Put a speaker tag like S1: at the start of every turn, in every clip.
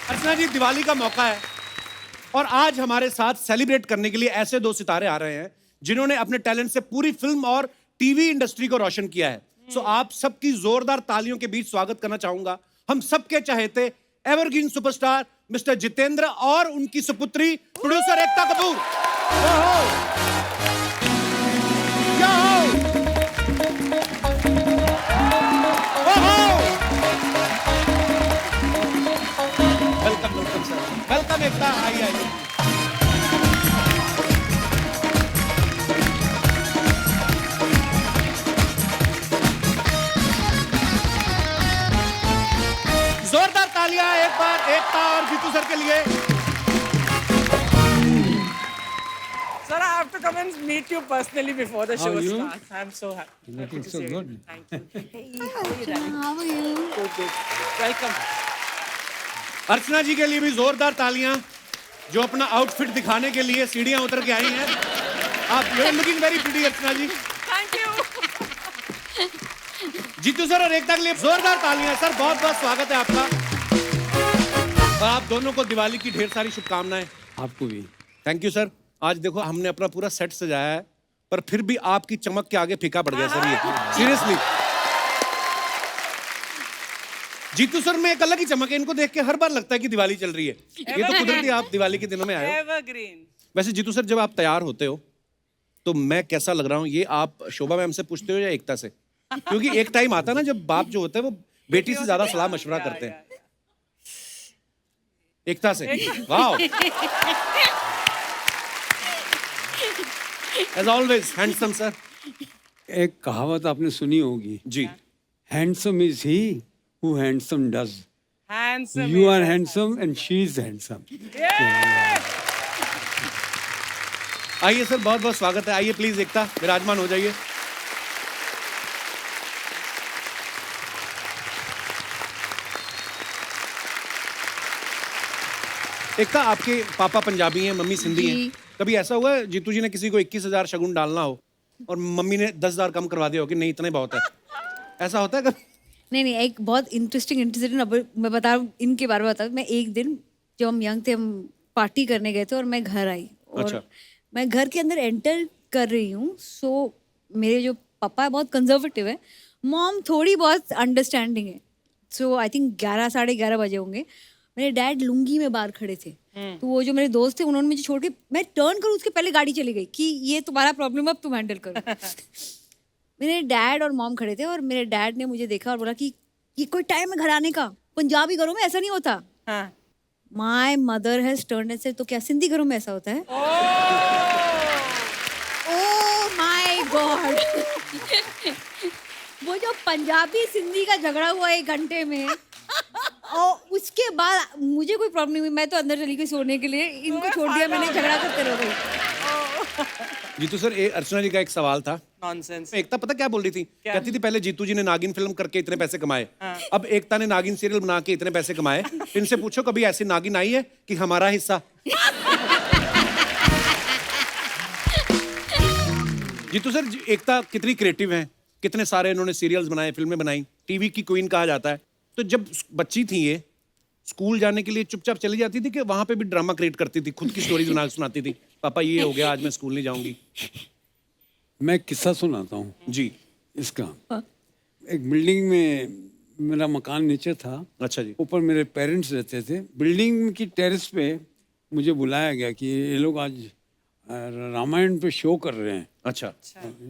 S1: अर्चना जी, दिवाली का मौका है और आज हमारे साथ सेलिब्रेट करने के लिए ऐसे दो सितारे आ रहे हैं जिन्होंने अपने टैलेंट से पूरी फिल्म और टीवी इंडस्ट्री को रोशन किया है। सो आप सबकी जोरदार तालियों के बीच स्वागत करना चाहूंगा हम सबके चहेते एवरग्रीन सुपरस्टार मिस्टर जितेंद्र और उनकी सुपुत्री producer Ekta Kapoor. Welcome welcome sir, welcome Ekta, आइए आइए। जोरदार तालियां एक बार एकता और जीतू सर के लिए।
S2: Sir, I have to come and meet you personally before the show
S3: How are you?
S2: starts. I'm so happy.
S3: Looking
S2: to
S3: so
S2: see
S3: good.
S2: You. Thank you. Hey, how are you, darling?
S4: How are you?
S2: Good, good. Welcome.
S1: अर्चना जी के लिए भी जोरदार तालियां जो अपना outfit दिखाने के लिए सीढ़ियां उतर के आई हैं। आप you are looking very pretty Archana ji.
S2: Thank you.
S1: Jeetu sir और एकता के लिए जोरदार तालियां। सर बहुत बहुत स्वागत है आपका और आप दोनों को दिवाली की ढेर सारी शुभकामनाएं।
S3: आपको भी।
S1: Thank you sir. आज देखो हमने अपना पूरा सेट सजाया है पर फिर भी आपकी चमक के आगे फीका पड़ गया सर ये, सीरियसली। जीतू सर में एक अलग ही चमक है, इनको देख के हर बार लगता है कि दिवाली चल रही है। ये तो कुदरती आप दिवाली के दिनों में आए हो।
S2: Evergreen.
S1: वैसे जीतू सर जब आप तैयार होते हो तो मैं कैसा लग रहा हूँ ये आप शोभा मैम से पूछते हो या एकता से? क्योंकि एक टाइम आता है ना जब बाप जो होते हैं वो बेटी से ज्यादा सलाह मशवरा करते हैं। एकता से। वाह। As always, handsome sir.
S3: एक कहावत आपने सुनी होगी,
S1: जी।
S3: Handsome is he who handsome does.
S2: Handsome.
S3: You are handsome and she is handsome.
S1: आइए सर, बहुत बहुत स्वागत है। आइए प्लीज एकता विराजमान हो जाइए। एकता, आपके पापा पंजाबी हैं, मम्मी सिंधी हैं।
S4: जी।
S1: कभी ऐसा हुआ है जीतू जी ने किसी को 21,000 शगुन डालना हो और मम्मी ने 10,000 कम करवा दिया हो कि नहीं इतने बहुत है? ऐसा होता है कभी?
S4: नहीं, एक बहुत इंटरेस्टिंग इंसिडेंट अब मैं बता रहा हूँ, इनके बारे में बता रहा हूँ। मैं एक दिन जब हम यंग थे, हम पार्टी करने गए थे और मैं घर आई और
S1: अच्छा।
S4: मैं घर के अंदर एंटर कर रही हूँ। सो मेरे जो पापा है बहुत कंजर्वेटिव है, मॉम थोड़ी बहुत अंडरस्टैंडिंग है। सो आई थिंक 11 साढ़े 11 बजे होंगे। मेरे डैड लुंगी में बाहर खड़े थे, तो वो जो मेरे दोस्त थे उन्होंने मुझे छोड़ के, मैं टर्न करूँ उसके पहले गाड़ी चली गई कि ये तुम्हारा प्रॉब्लम, अब तुम हैंडल करो। मेरे डैड और मॉम खड़े थे और मेरे डैड ने मुझे देखा और बोला कि ये कोई टाइम है घर आने का, पंजाबी घरों में ऐसा नहीं होता।
S2: हाँ.
S4: My mother has turned and said, तो क्या सिंधी घरों में ऐसा होता है? Oh my God. वो जो पंजाबी सिंधी का झगड़ा हुआ 1 घंटे में और उसके बाद मुझे कोई प्रॉब्लम नहीं हुई, मैं तो अंदर चली गई सोने के लिए, इनको छोड़ दिया मैंने, झगड़ा करते रह गई।
S1: जीतू सर, अर्चना जी का एक सवाल था।
S2: Nonsense.
S1: एकता पता क्या बोल रही थी? कहती थी पहले जीतू जी ने नागिन फिल्म करके इतने पैसे कमाए, अब एकता ने नागिन सीरियल बना के इतने पैसे कमाए। इनसे पूछो कभी ऐसी नागिन आई है कि हमारा हिस्सा? जीतू सर, एकता कितनी क्रिएटिव हैं, कितने सारे इन्होंने सीरियल्स बनाए, फिल्में बनाई, टीवी की क्वीन कहा जाता है। तो जब बच्ची थी ये, स्कूल जाने के लिए चुपचाप चली जाती थी कि वहां पे भी ड्रामा क्रिएट करती थी, खुद की स्टोरीज बना सुनाती थी? पापा ये हो गया, आज मैं स्कूल नहीं जाऊंगी।
S3: मैं किस्सा सुनाता हूँ
S1: जी।
S3: इसका। एक बिल्डिंग में मेरा मकान नीचे था,
S1: अच्छा जी।
S3: ऊपर मेरे पेरेंट्स रहते थे। बिल्डिंग की टेरेस पे मुझे बुलाया गया कि ये लोग आज रामायण पे शो कर रहे हैं।
S1: अच्छा।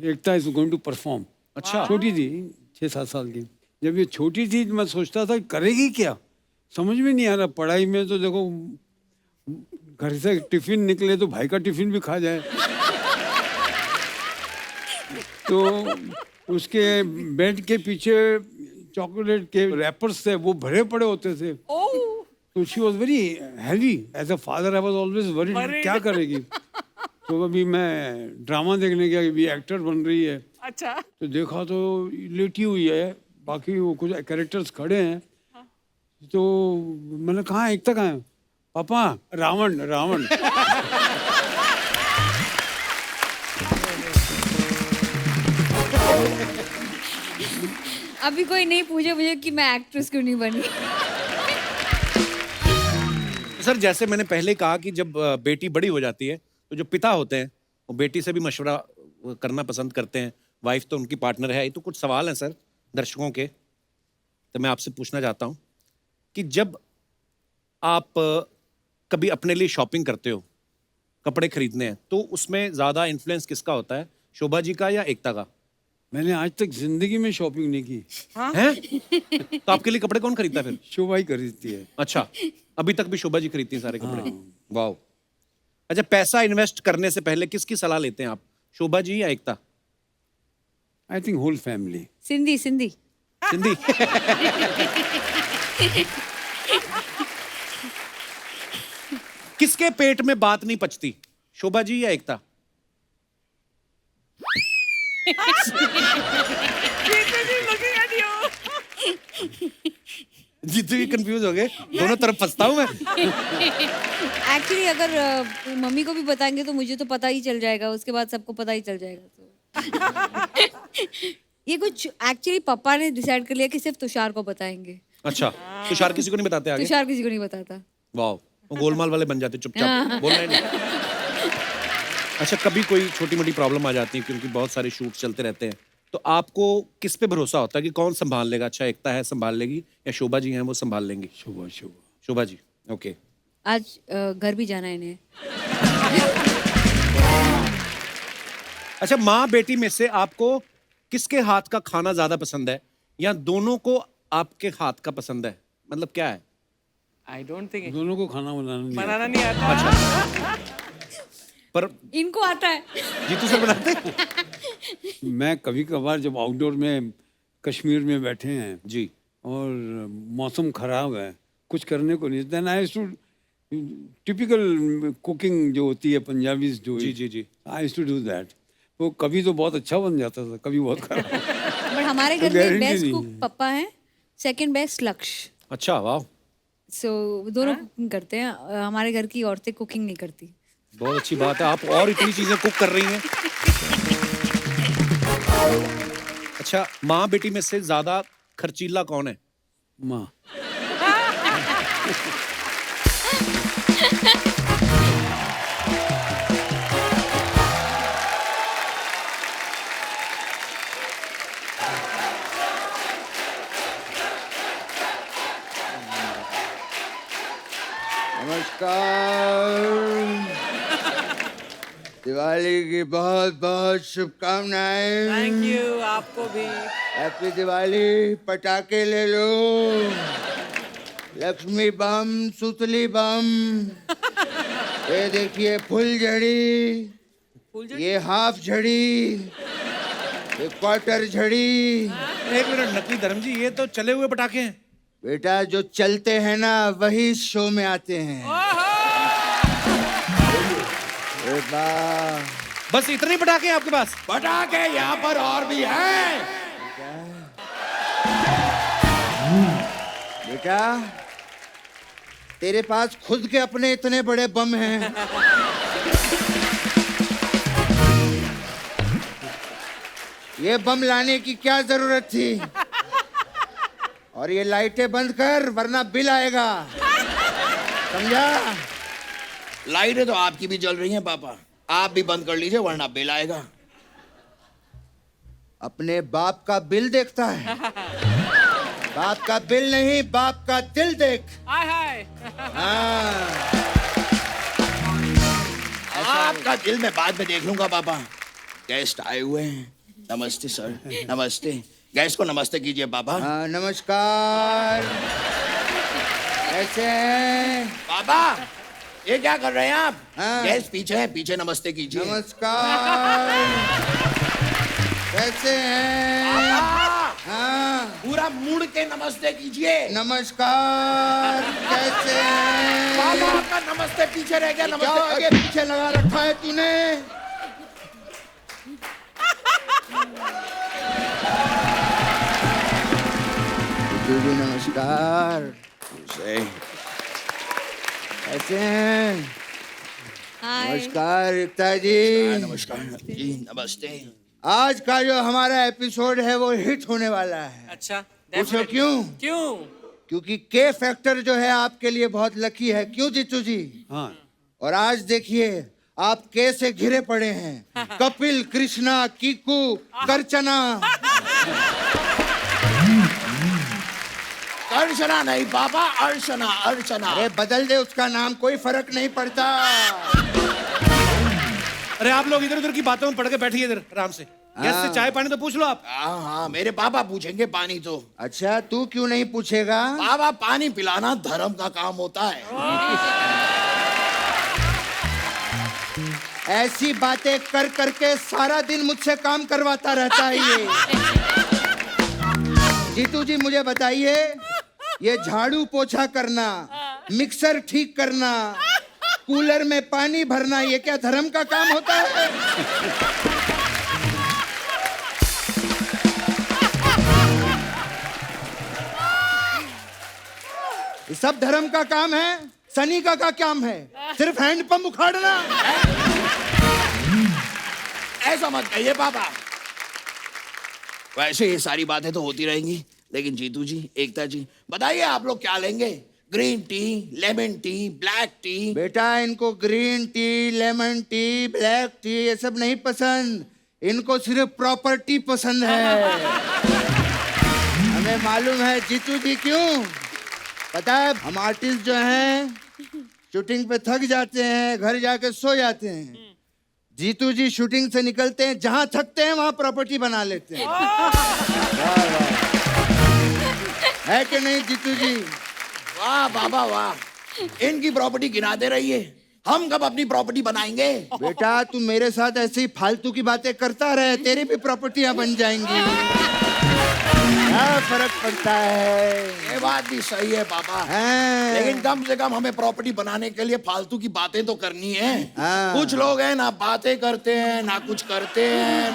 S3: एकता इज गोइंग टू परफॉर्म।
S1: अच्छा।
S3: छोटी थी, 6-7 साल की। जब ये छोटी थी मैं सोचता था करेगी क्या, समझ में नहीं आ रहा। पढ़ाई में तो देखो, घर से टिफिन निकले तो भाई का टिफिन भी खा जाए। तो उसके बेड के पीछे चॉकलेट के रैपर्स थे, वो भरे पड़े होते थे। तो she was very heavy. As a father I was always worried, क्या करेगी। तो अभी मैं ड्रामा देखने गया, अभी एक्टर बन रही है।
S2: अच्छा.
S3: तो देखा तो लेटी हुई है, बाकी वो कुछ कैरेक्टर्स खड़े हैं। तो मैंने कहा एकता कहाँ है? पापा रावण रावण।
S4: अभी कोई नहीं पूछे मुझे कि मैं एक्ट्रेस क्यों नहीं बनी।
S1: सर जैसे मैंने पहले कहा कि जब बेटी बड़ी हो जाती है तो जो पिता होते हैं वो बेटी से भी मशवरा करना पसंद करते हैं। वाइफ तो उनकी पार्टनर है। ये तो कुछ सवाल हैं सर दर्शकों के, तो मैं आपसे पूछना चाहता हूँ कि जब आप कभी अपने लिए शॉपिंग करते हो, कपड़े खरीदने हैं, तो उसमें ज्यादा इन्फ्लुएंस किसका होता है, शोभा जी का या एकता का?
S3: मैंने आज तक जिंदगी में शॉपिंग नहीं की।
S1: हैं? तो आपके लिए कपड़े कौन खरीदता है फिर?
S3: शोभा ही खरीदती है।
S1: अच्छा, अभी तक भी शोभा जी खरीदती हैं सारे कपड़े? वाह। अच्छा, पैसा इन्वेस्ट करने से पहले किसकी सलाह लेते हैं आप, शोभा जी या Ekta?
S3: I think whole family.
S4: Sindhi Sindhi
S1: Sindhi. किसके पेट में बात नहीं पचती, शोभा जी या एकता?
S2: Looking at you.
S1: जीतू भी कंफ्यूज हो गए, दोनों तरफ फंसता हूं मैं।
S4: एक्चुअली अगर मम्मी को भी बताएंगे तो मुझे तो पता ही चल जाएगा, उसके बाद सबको पता ही चल जाएगा। तो ये कुछ एक्चुअली पापा ने डिसाइड कर लिया कि सिर्फ तुषार को बताएंगे।
S1: अच्छा, तुषार किसी को नहीं बताते आगे?
S4: तुषार किसी को नहीं बताता।
S1: वाह, वो गोलमाल वाले बन जाते चुपचाप, बोलना ही नहीं। अच्छा, कभी कोई छोटी मोटी प्रॉब्लम आ जाती है क्योंकि बहुत सारे शूट चलते रहते हैं, तो आपको किस पे भरोसा होता है कि कौन संभाल लेगा? अच्छा, एकता है संभाल लेगी या शोभा जी हैं वो संभाल लेंगी?
S3: शोभा।
S1: शोभा जी, ओके।
S4: आज घर भी जाना है इन्हें।
S1: अच्छा, माँ बेटी में से आपको किसके हाथ का खाना ज्यादा पसंद है, या दोनों को आपके हाथ का पसंद है? मतलब क्या है?
S2: I don't think
S3: दोनों को खाना
S2: बनाना नहीं आता।
S1: पर
S4: इनको आता है।
S1: जीतू सर बनाते हैं?
S3: मैं कभी कभार जब आउटडोर में कश्मीर में बैठे हैं
S1: जी,
S3: और मौसम खराब है, कुछ करने को नहीं, then I to typical cooking जो होती है पंजाबी जो
S1: जी।
S3: I to do that. वो कभी तो बहुत अच्छा बन जाता था, कभी बहुत खराब।
S4: बट हमारे घर में
S3: guarantee
S4: बेस्ट
S3: नहीं
S4: कुक
S3: है।
S4: पापा हैं, सेकंड बेस्ट लक्ष्य।
S1: अच्छा, वाह,
S4: सो दोनों कुकिंग करते हैं। हमारे घर की औरतें कुकिंग नहीं करती।
S1: बहुत अच्छी बात है, आप और इतनी चीजें कुक कर रही हैं। अच्छा, माँ बेटी में से ज्यादा खर्चीला कौन है?
S3: माँ।
S5: नमस्कार। दिवाली की बहुत बहुत शुभकामनाएं।
S2: Thank you, आपको भी।
S5: हैप्पी दिवाली। पटाखे ले लो, लक्ष्मी बम, सुतली बम, ये देखिए फुलझड़ी, ये हाफ झड़ी, ये क्वार्टर झड़ी।
S1: एक मिनट नकली धर्म जी, ये तो चले हुए पटाखे हैं।
S5: बेटा जो चलते हैं ना वही शो में आते हैं। ए वाह।
S1: बस इतने ही पटाखे हैं आपके पास?
S5: पटाखे यहाँ पर और भी हैं। बेटा तेरे पास खुद के अपने इतने बड़े बम हैं। ये बम लाने की क्या जरूरत थी? और ये लाइटें बंद कर वरना बिल आएगा, समझा?
S6: लाइटें तो आपकी भी जल रही हैं पापा, आप भी बंद कर लीजिए वरना बिल आएगा।
S5: अपने बाप का बिल देखता है? बाप का बिल नहीं, बाप का दिल देख।
S2: हाय।
S5: हाँ।
S6: आपका दिल मैं बाद में देख लूंगा पापा। गेस्ट आए हुए हैं। नमस्ते सर। नमस्ते। गेस्ट को नमस्ते कीजिए पापा।
S5: हाँ, नमस्कार। कैसे हैं?
S6: पापा ये क्या कर रहे हैं आप?
S5: हाँ।
S6: गेस्ट पीछे है, पीछे नमस्ते कीजिए।
S5: नमस्कार। कैसे हैं?
S6: पापा
S5: हाँ,
S6: पूरा मुड़ के नमस्ते कीजिए।
S5: नमस्कार। कैसे हैं?
S6: पापा आपका नमस्ते पीछे रह गया।
S5: क्या
S6: नमस्ते
S5: आगे पीछे लगा रखा है तूने? दीदी नमस्कार। कैसे हैं?
S4: हाय।
S5: नमस्कार एकता जी।
S6: नमस्कार जी। नमस्ते।
S5: आज का जो हमारा एपिसोड है वो हिट होने वाला है।
S2: अच्छा,
S5: पूछो
S2: definitely।
S5: क्यों?
S2: क्यों?
S5: क्योंकि के फैक्टर जो है आपके लिए बहुत लकी है, क्यों जीतू जी?
S3: हाँ
S5: और आज देखिए आप के से घिरे पड़े हैं, कपिल, कृष्णा, कीकू, करचना।
S6: अर्चना नहीं पापा, अर्चना अर्चना।
S5: अरे बदल दे उसका नाम, कोई फर्क नहीं पड़ता।
S1: अरे आप लोग इधर उधर की बातों में पड़ के बैठिए इधर आराम से। गेस्ट से चाय पानी तो पूछ लो आप।
S6: हाँ हाँ, मेरे पापा पूछेंगे पानी तो।
S5: अच्छा तू क्यों नहीं पूछेगा?
S6: पापा पानी पिलाना धर्म का काम होता है।
S5: ऐसी बातें कर करके सारा दिन मुझसे काम करवाता रहता है ये। जीतू जी मुझे बताइए, ये झाड़ू पोछा करना, मिक्सर ठीक करना, कूलर में पानी भरना, ये क्या धर्म का काम होता है? ये सब धर्म का काम है। सनी का क्या काम है? सिर्फ हैंडपंप उखाड़ना।
S6: ऐसा मत कहिए पापा। वैसे ये सारी बातें तो होती रहेंगी, लेकिन जीतू जी, एकता जी, बताइए आप लोग क्या लेंगे? Green tea, lemon tea, black T?
S5: बेटा इनको green tea, lemon tea, black T ये सब नहीं पसंद, इनको सिर्फ प्रॉपर्टी पसंद है। हमें मालूम है जीतू जी क्यों। पता है हम आर्टिस्ट जो हैं शूटिंग पे थक जाते हैं, घर जाके सो जाते हैं। जीतू जी शूटिंग से निकलते हैं, जहां थकते हैं वहां प्रॉपर्टी बना लेते हैं। वाह वाह, है कि नहीं जीतू जी?
S6: वाह बाबा वाह, इनकी प्रॉपर्टी गिनाते रहिए, हम कब अपनी प्रॉपर्टी बनाएंगे?
S5: बेटा तू मेरे साथ ऐसे ही फालतू की बातें करता रहे, तेरी भी प्रॉपर्टियां बन जाएंगी। क्या फर्क पड़ता है?
S6: ये बात भी सही है पापा,
S5: हाँ।
S6: लेकिन कम से कम हमें प्रॉपर्टी बनाने के लिए फालतू की बातें तो करनी है।
S5: हाँ।
S6: कुछ लोग हैं ना बातें करते हैं ना कुछ करते हैं।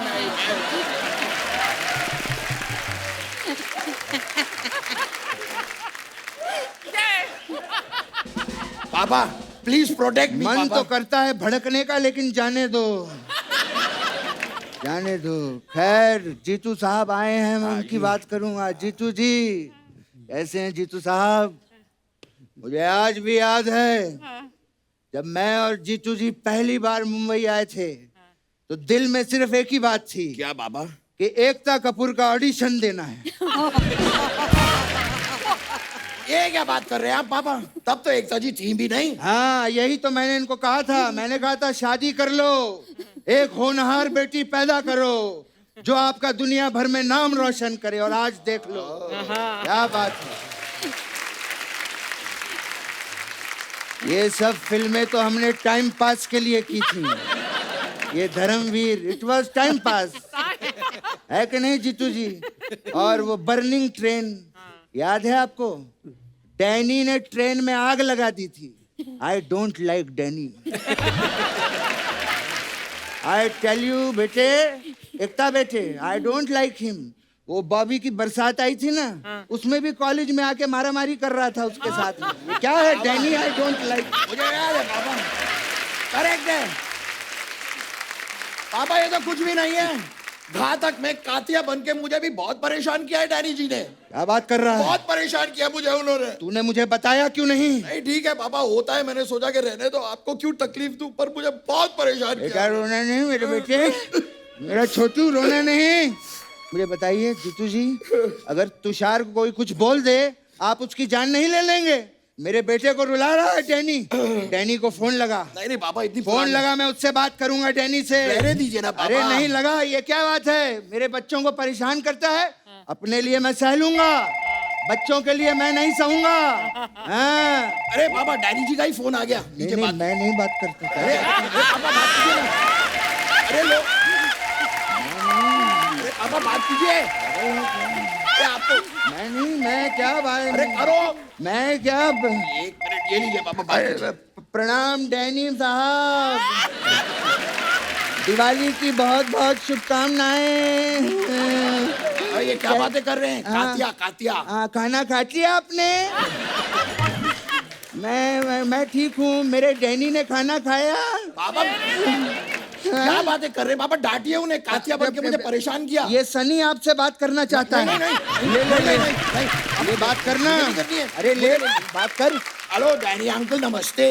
S6: पापा प्लीज प्रोटेक्ट मी।
S5: मन तो करता है भड़कने का, लेकिन जाने दो जाने दो। खैर जीतू साहब आए हैं, मैं उनकी बात करूंगा। जीतू जी कैसे हैं जीतू साहब? मुझे आज भी याद है जब मैं और जीतू जी पहली बार मुंबई आए थे तो दिल में सिर्फ एक ही बात थी।
S6: क्या पापा?
S5: कि एकता कपूर का ऑडिशन देना है।
S6: ये क्या बात कर रहे हैं आप पापा? तब तो एकता जी थी भी नहीं।
S5: हाँ यही तो मैंने इनको कहा था। मैंने कहा था शादी कर लो, एक होनहार बेटी पैदा करो जो आपका दुनिया भर में नाम रोशन करे। और आज देख लो क्या बात है। ये सब फिल्में तो हमने टाइम पास के लिए की थी। ये Dharamveer, it was time pass, है कि नहीं जीतू जी? और वो बर्निंग ट्रेन याद है आपको? डैनी ने ट्रेन में आग लगा दी थी। I don't like Danny. I tell you बेटे, एकता बेटे, आई डोंट लाइक हिम। वो बॉबी की बरसात आई थी ना, उसमें भी कॉलेज में आके मारामारी कर रहा था उसके साथ में। क्या है डैनी? I don't like.
S6: मुझे याद है पापा, करेक्ट है पापा, ये तो कुछ भी नहीं है। घातक में कातिया बन के मुझे भी बहुत परेशान किया है डैनी जी ने।
S5: क्या बात कर रहा है?
S6: बहुत परेशान किया मुझे उन्होंने।
S5: तूने मुझे बताया क्यों नहीं?
S6: नहीं ठीक है पापा, होता है, मैंने सोचा कि रहने दो, आपको क्यों तकलीफ दूं, पर मुझे बहुत परेशान
S5: बेटा
S6: किया।
S5: रोना नहीं मेरे बेटे, मेरा छोटू रोना नहीं। मुझे बताइए जीतू जी, अगर तुषार को कोई कुछ बोल दे आप उसकी जान नहीं ले लेंगे? मेरे बेटे को रुला रहा है डैनी। डैनी को फोन लगा।
S6: नहीं नहीं पापा, इतनी
S5: फोन लगा, मैं उससे बात करूंगा डैनी से।
S6: रहने दीजिए ना पापा।
S5: अरे नहीं लगा, ये क्या बात है? मेरे बच्चों को परेशान करता है। अपने लिए मैं सह लूंगा, बच्चों के लिए मैं नहीं सहूंगा। हाँ।
S6: अरे पापा डैनी जी का ही फोन आ गया।
S5: नहीं, नहीं, मैं नहीं बात करता।
S6: अरे पापा बात कीजिए ना। अरे लो, अरे पापा बात कीजिए। अरे आप तो,
S5: मैं नहीं, मैं क्या बात?
S6: अरे करो।
S5: मैं क्या
S6: एक मिनट ये लीजिए पापा, बात कीजिए।
S5: प्रणाम डैनी साहब, दिवाली की बहुत बहुत शुभकामनाएं।
S6: अरे ये क्या बातें कर रहे हैं? Katya Katya.
S5: हाँ, खाना खा लिया आपने? मैं ठीक हूँ। मेरे डैनी ने खाना खाया।
S6: पापा क्या बातें कर रहे हैं पापा? डांटिए उन्हें, कातिया बन के मुझे परेशान किया।
S5: ये सनी आपसे बात करना चाहता है।
S6: नहीं नहीं नहीं, नहीं, नहीं, नहीं, नहीं,
S5: अरे बात करना।
S6: नहीं करनी है।
S5: अरे ले बात कर।
S6: हेलो डैनी अंकल, नमस्ते।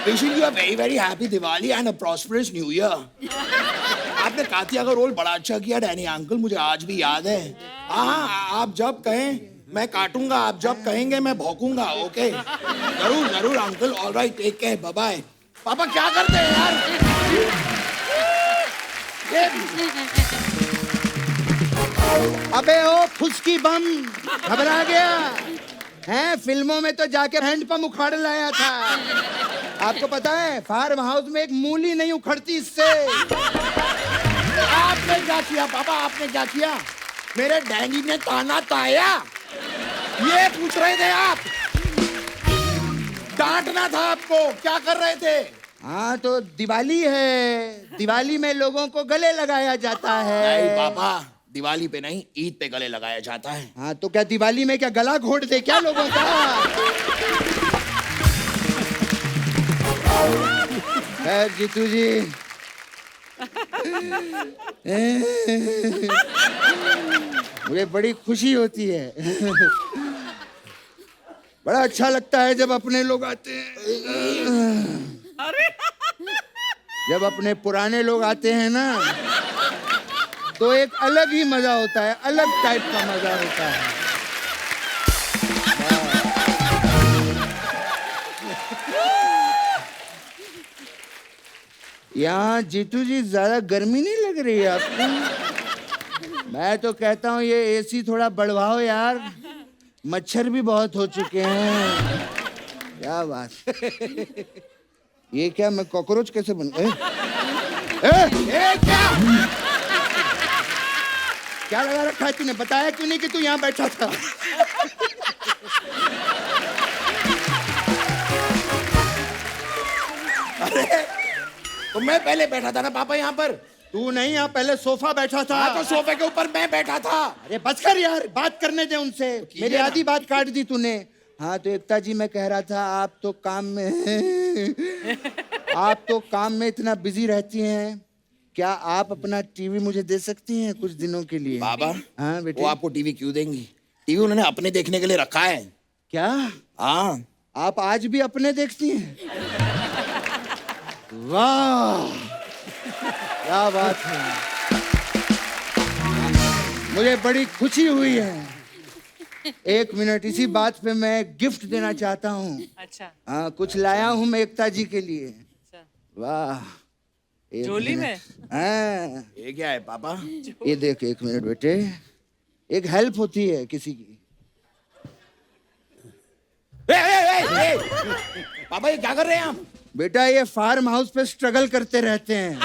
S6: Wishing you a very very happy Diwali and a prosperous new year. आपने कातिया का रोल बड़ा अच्छा किया डैनी अंकल, मुझे आज भी याद है। हाँ, आप जब कहें मैं काटूंगा, आप जब कहेंगे मैं भौंकूंगा। ओके, जरूर जरूर uncle. All right, take care, bye bye. पापा क्या करते हैं यार?
S5: अबे ओ फुसकी बम, घबरा गया हैं? फिल्मों में तो जाके हैंडपंप उखाड़ लाया था। आपको पता है फार्म हाउस में एक मूली नहीं उखड़ती इससे।
S6: आपने क्या किया पापा, आपने क्या किया? मेरे डैनी ने ताना ताया, ये पूछ रहे थे आप? डांटना था आपको, क्या कर रहे थे?
S5: हाँ तो दिवाली है, दिवाली में लोगों को गले लगाया जाता है।
S6: नहीं पापा, दिवाली पे नहीं, ईद पे गले लगाया जाता है।
S5: हाँ तो क्या दिवाली में क्या गला घोट दे क्या लोगों का? खैर जीतू जी, मुझे बड़ी खुशी होती है। बड़ा अच्छा लगता है जब अपने लोग आते हैं। जब अपने पुराने लोग आते हैं ना, तो एक अलग ही मजा होता है, अलग टाइप का मजा होता है। यहाँ जीतू जी ज्यादा गर्मी नहीं लग रही है आपको? मैं तो कहता हूँ ये एसी थोड़ा बढ़वाओ यार, मच्छर भी बहुत हो चुके हैं। क्या बात, ये क्या मैं कॉकरोच कैसे बन क्या लगा रखा है तूने? बताया क्यों नहीं कि तू यहाँ बैठा था?
S6: अरे तो मैं पहले बैठा था ना पापा यहाँ पर।
S5: तू नहीं, यहाँ पहले सोफा बैठा था।
S6: हाँ तो सोफे के ऊपर मैं बैठा था।
S5: अरे बस कर यार, बात करने दे उनसे। मेरी
S6: ना।
S5: आधी बात काट दी तूने। हाँ तो एकता जी, मैं कह रहा था आप तो काम में आप तो काम में इतना बिजी रहती हैं, क्या आप अपना टीवी मुझे दे सकती हैं कुछ दिनों के लिए?
S6: बाबा,
S5: हाँ बेटे।
S6: वो आपको टीवी क्यों देंगी? टीवी उन्होंने अपने देखने के लिए रखा है।
S5: क्या
S6: हाँ,
S5: आप आज भी अपने देखती हैं? वाह, क्या बात है, मुझे बड़ी खुशी हुई है। एक मिनट, इसी बात पे मैं गिफ्ट देना चाहता हूँ।
S2: अच्छा,
S5: हाँ, कुछ लाया हूँ मैं एकता जी के लिए।
S2: अच्छा।
S5: वाह, एक
S2: झोली में?
S5: मिनट। हाँ,
S6: ये क्या है पापा?
S5: ये देख, एक मिनट बेटे, एक हेल्प होती है किसी की।
S6: ए! पापा ये क्या कर रहे हैं आप?
S5: बेटा ये फार्म हाउस पे स्ट्रगल करते रहते हैं।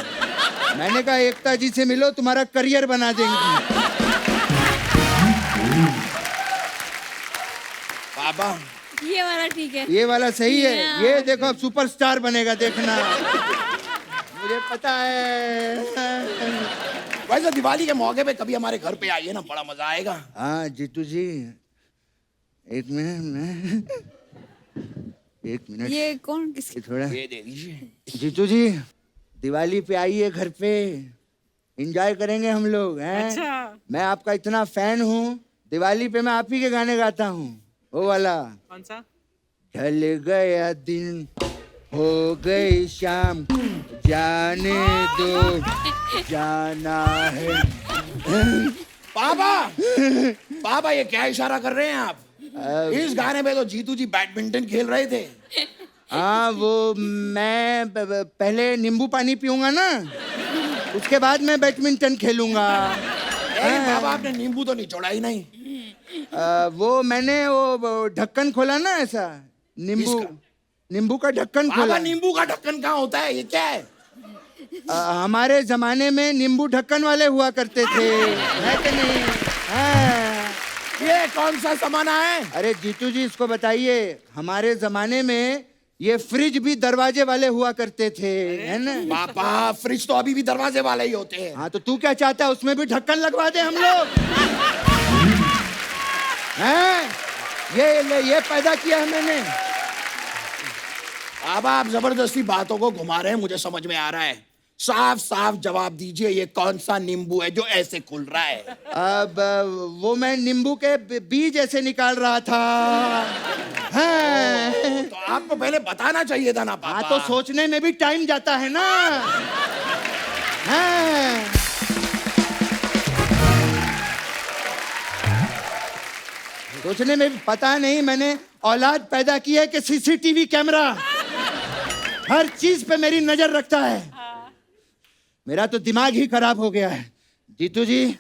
S5: मैंने कहा एकता जी से मिलो, तुम्हारा करियर बना देंगी।
S6: पापा
S4: ये वाला ठीक है।
S5: ये वाला सही है। ये देखो अब सुपरस्टार बनेगा, देखना। मुझे पता है।
S6: वैसे दिवाली के मौके पे कभी हमारे घर पे आइए ना, बड़ा मजा आएगा।
S5: हाँ जीतू जी, एक मिनट, एक मिनट।
S4: ये कौन किसकी?
S5: थोड़ा
S6: ये दे दीजिए।
S5: जीतू जी, दिवाली पे आइए घर पे, एंजॉय करेंगे हम लोग हैं।
S2: अच्छा।
S5: मैं आपका इतना फैन हूँ, दिवाली पे मैं आप ही के गाने गाता हूँ। वो वाला,
S2: कौन सा?
S5: ढल गया दिन हो गई शाम, जाने दो जाना है।
S6: पापा पापा ये क्या इशारा कर रहे हैं आप? इस गाने में तो जीतू जी बैडमिंटन खेल रहे थे।
S5: हाँ वो मैं पहले नींबू पानी पीऊंगा ना, उसके बाद मैं बैडमिंटन खेलूंगा।
S6: पापा आपने नींबू तो निचोड़ा ही नहीं।
S5: वो मैंने वो ढक्कन खोला ना, ऐसा नींबू, नींबू का ढक्कन खोला।
S6: पापा नींबू का ढक्कन कहाँ होता है? ये क्या है?
S5: हमारे जमाने में नींबू ढक्कन वाले हुआ करते थे, है कि नहीं? हाँ।
S6: ये कौन सा जमाना है?
S5: अरे जीतू जी इसको बताइए, हमारे जमाने में ये फ्रिज भी दरवाजे वाले हुआ करते थे, है ना?
S6: पापा फ्रिज तो अभी भी दरवाजे वाले ही होते हैं।
S5: हाँ तो तू क्या चाहता है, उसमें भी ढक्कन लगवा दे हम लोग? हैं? ये पैदा किया है मैंने।
S6: अब आप जबरदस्ती बातों को घुमा रहे हैं, मुझे समझ में आ रहा है। साफ साफ जवाब दीजिए, ये कौन सा नींबू है जो ऐसे खुल रहा है?
S5: अब वो मैं नींबू के बीज ऐसे निकाल रहा था। हाँ,
S6: तो आपको पहले बताना चाहिए था ना
S5: हाँ,
S6: पापा।
S5: तो सोचने में भी टाइम जाता है ना। हाँ। सोचने में भी, पता नहीं मैंने औलाद पैदा की है कि सीसीटीवी कैमरा हर चीज पे मेरी नजर रखता है। मेरा तो दिमाग ही खराब हो गया है। जीतू जी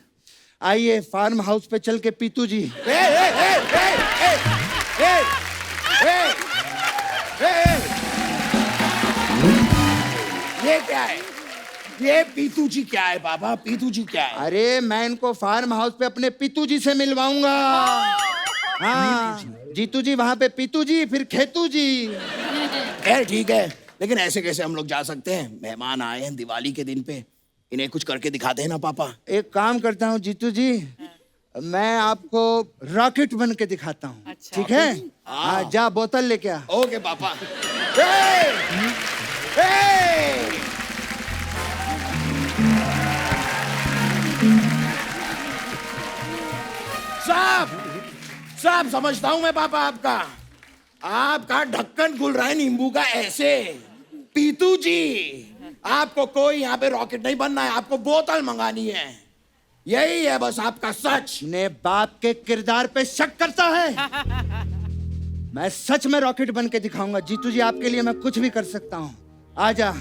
S5: आइए फार्म हाउस पे चल के पीतू जी।
S6: ए, ए, ए, ए, ए, ए, ए, ए, ए। ये क्या है? ये पीतू जी क्या है पापा? पीतू जी क्या है?
S5: अरे मैं इनको फार्म हाउस पे अपने पीतू जी से मिलवाऊंगा। हाँ, जीतू जी वहां पे पीतू जी, फिर खेतू जी।
S6: खैर ठीक है, लेकिन ऐसे कैसे हम लोग जा सकते हैं? मेहमान आए हैं दिवाली के दिन पे, इन्हें कुछ करके दिखाते हैं ना पापा।
S5: एक काम करता हूँ जीतू जी, मैं आपको रॉकेट बन के दिखाता हूँ। ठीक है? हाँ, जा बोतल लेके आ।
S6: ओके पापा। ए! ए! साहब समझता हूं मैं पापा आपका ढक्कन खुल रहा है नींबू का ऐसे। पीतू जी, आपको कोई यहाँ पे रॉकेट नहीं बनना है, आपको बोतल मंगानी है। यही है बस आपका सच।
S5: ने बाप के किरदार पे शक करता है। मैं सच में रॉकेट बन के दिखाऊंगा जीतू जी, आपके लिए मैं कुछ भी कर सकता हूँ। आजा,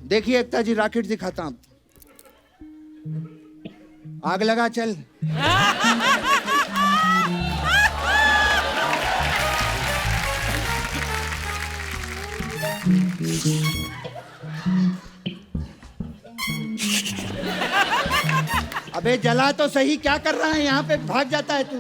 S5: देखिए एकता जी रॉकेट दिखाता हूँ। आग लगा चल। अबे जला तो सही, क्या कर रहा है यहाँ पे? भाग जाता है तू।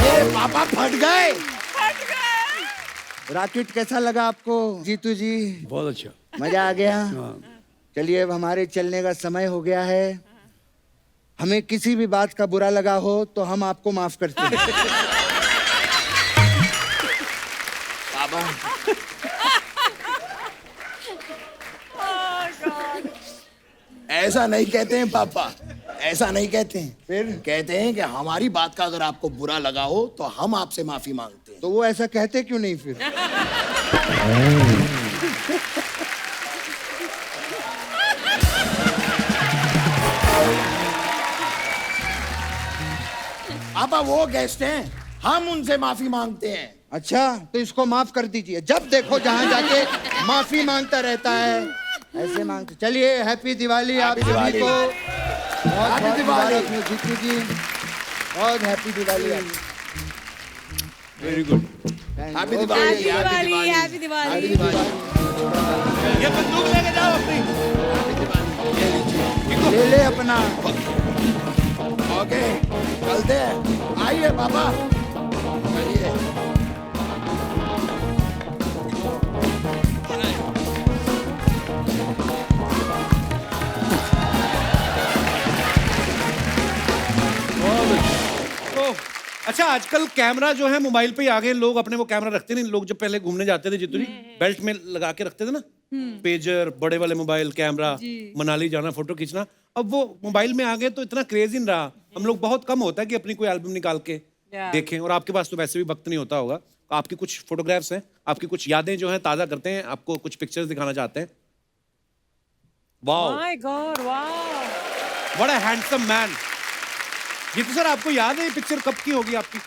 S6: मेरे पापा फट गए।
S5: रॉकेट कैसा लगा आपको जीतू जी?
S3: बहुत अच्छा।
S5: मजा आ गया? चलिए अब हमारे चलने का समय हो गया है। हमें किसी भी बात का बुरा लगा हो तो हम आपको माफ करते हैं।
S6: पापा ऐसा नहीं कहते हैं पापा, ऐसा नहीं कहते हैं। फिर कहते हैं कि हमारी बात का अगर आपको बुरा लगा हो तो हम आपसे माफी मांगते हैं।
S5: तो वो ऐसा कहते क्यों नहीं फिर?
S6: पापा वो गेस्ट हैं, हम उनसे माफी मांगते हैं।
S5: अच्छा, तो इसको माफ कर दीजिए। जब देखो जहाँ जाके माफी मांगता रहता है, ऐसे मांगते। चलिए हैप्पी दिवाली आप सभी
S6: दिवाली।
S5: को। बहुत बहुत
S6: दिवाली।
S5: मुबारक हो जीतू जी, बहुत happy Diwali.
S3: Very good.
S6: Happy Diwali.
S4: Happy Diwali, happy Diwali.
S1: ये बंदूक लेके जाओ अपनी।
S5: ले ले अपना।
S6: ओके चलते हैं। आइए पापा, चलिए।
S1: तो अच्छा, आजकल कैमरा जो है मोबाइल पे ही आ गए। लोग अपने वो कैमरा रखते नहीं। लोग जब पहले घूमने जाते थे जितनी बेल्ट में लगा के रखते थे ना, पेजर, बड़े वाले मोबाइल, कैमरा, मनाली जाना, फोटो खींचना। अब वो मोबाइल में आ गए तो इतना क्रेज ही नहीं रहा। हम लोग बहुत कम होता है कि अपनी कोई एल्बम निकाल के देखें। और आपके पास तो वैसे भी वक्त नहीं होता होगा। आपकी कुछ फोटोग्राफ्स हैं, आपकी कुछ यादें जो हैं ताज़ा करते हैं, आपको कुछ पिक्चर्स दिखाना चाहते हैं। Wow,
S2: My God, wow.
S1: What a handsome man. Jeetu sir, आपको याद है ये पिक्चर कब की होगी आपकी?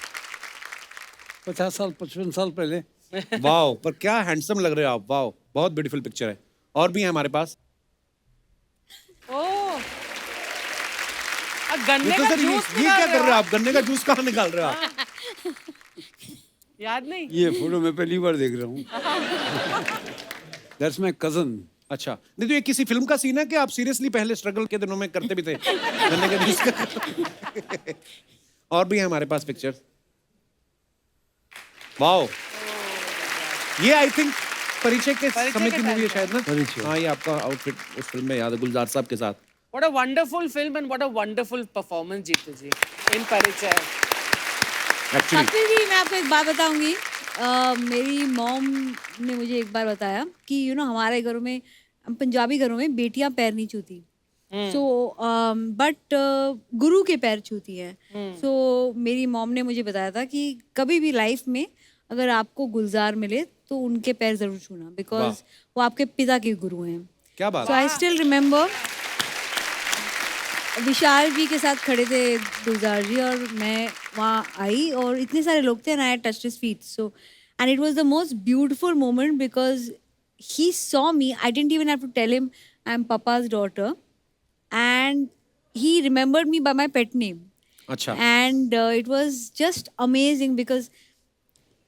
S3: 50 साल 55 साल पहले।
S1: वाओ, पर क्या हैंडसम लग रहे हो आप। वाओ, बहुत ब्यूटीफुल पिक्चर है। और भी है हमारे पास।
S2: Oh. गन्ने
S1: जीतू
S2: का
S1: सर,
S2: जूस
S1: ये क्या कर रहे हो आप? गन्ने का जूस कहाँ निकाल रहे हो आप?
S2: याद नहीं?
S3: ये फोटो मैं पहली बार देख रहा हूँ। That's my cousin.
S1: अच्छा, नहीं तो ये किसी फिल्म का सीन है कि आप सीरियसली पहले स्ट्रगल के दिनों में करते भी थे गन्ने का जूस का? और भी है हमारे पास पिक्चर्स। वाओ, ये आई थिंक परिचय के समय की मूवी है शायद ना।
S3: परिचय।
S1: हाँ, ये आपका आउटफिट उस फिल्म में याद है, गुलजार साहब के साथ।
S2: What a wonderful film and what a wonderful performance, Jeetu ji, in Parichai.
S1: Actually
S4: Kapil ji, मैं आपको एक बात बताऊंगी। मेरी मॉम ने मुझे एक बार बताया कि हमारे घरों में, हम पंजाबी घरों में बेटियां पैर नहीं छूती, सो बट गुरु के पैर छूती हैं। सो मेरी मॉम ने मुझे बताया था कि कभी भी लाइफ में अगर आपको गुलजार मिले तो उनके पैर जरूर छूना, बिकॉज वो आपके पिता के गुरु हैं।
S1: क्या बात
S4: सो आई स्टिल रिमेम्बर विशाल जी के साथ खड़े थे गुलजार जी, और मैं वहाँ आई और इतने सारे लोग थे, and I touched his feet, so and it was the most beautiful moment because he saw me. I didn't even have to tell him I'm Papa's daughter, and he remembered me by my pet name.
S1: अच्छा
S4: And it was just amazing because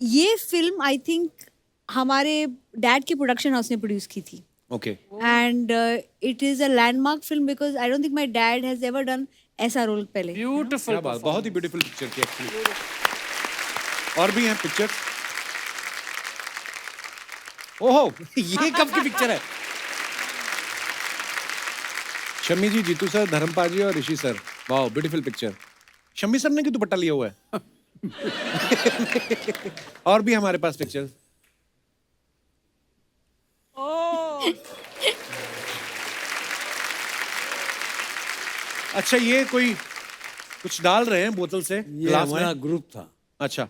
S4: ये film I think हमारे dad के production house ने produce की थी,
S1: okay
S4: and it is a landmark film because I don't think my dad has ever done ऐसा role पहले।
S2: Beautiful.
S1: क्या बात, बहुत ही ब्यूटीफुल पिक्चर थी एक्चुअली। और भी हैं पिक्चर्स? ओहो ये कब की पिक्चर है? शम्मी जी, जीतू सर, धर्मपाल जी और ऋषि सर, वाह ब्यूटीफुल पिक्चर। शम्मी सर ने क्यों दुपट्टा लिया हुआ है? और भी हमारे पास पिक्चर।
S2: Oh.
S1: अच्छा, ये कोई कुछ डाल रहे हैं बोतल से
S3: ये
S1: ग्लास
S3: हमारा
S1: में?
S3: ग्रुप था।
S1: अच्छा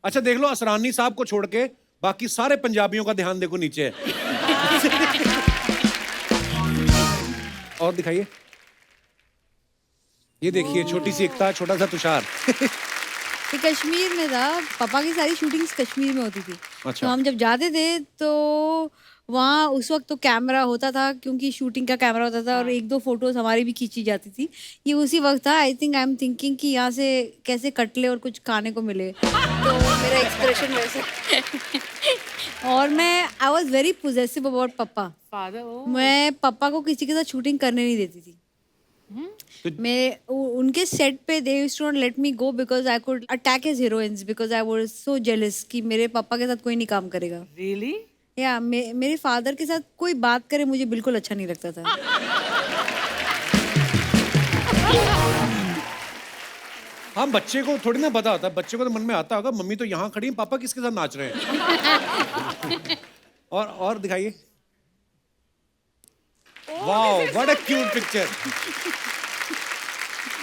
S1: अच्छा, देख लो, असरानी साहब को छोड़ के बाकी सारे पंजाबियों का ध्यान देखो नीचे है। और दिखाइए, ये देखिए, छोटी सी एकता, छोटा सा तुषार।
S4: ये कश्मीर में था, पापा की सारी शूटिंग्स कश्मीर में होती थी।
S1: अच्छा।
S4: तो हम जब जाते थे तो वहाँ उस वक्त तो कैमरा होता था, क्योंकि शूटिंग का कैमरा होता था, और एक दो फोटोज हमारी भी खींची जाती थी। ये उसी वक्त था। I think I am thinking कि यहाँ से कैसे कट ले और कुछ खाने को मिले, तो मेरा एक्सप्रेशन वैसे। और मैं I was very possessive about पापा।
S2: Father, oh.
S4: मैं पापा को किसी के साथ शूटिंग करने नहीं देती थी। मैं उनके सेट पे they used to not let me go because I could attack his heroines because I was so jealous कि मेरे पापा के साथ कोई नहीं काम करेगा।
S2: Really?
S4: या मेरे फादर के साथ कोई बात करे मुझे बिल्कुल अच्छा नहीं लगता था।
S1: हाँ, बच्चे को थोड़ी ना पता होता, बच्चे को तो मन में आता होगा मम्मी तो यहाँ खड़ी है, पापा किसके साथ नाच रहे हैं। और दिखाइए। Wow, what a cute picture.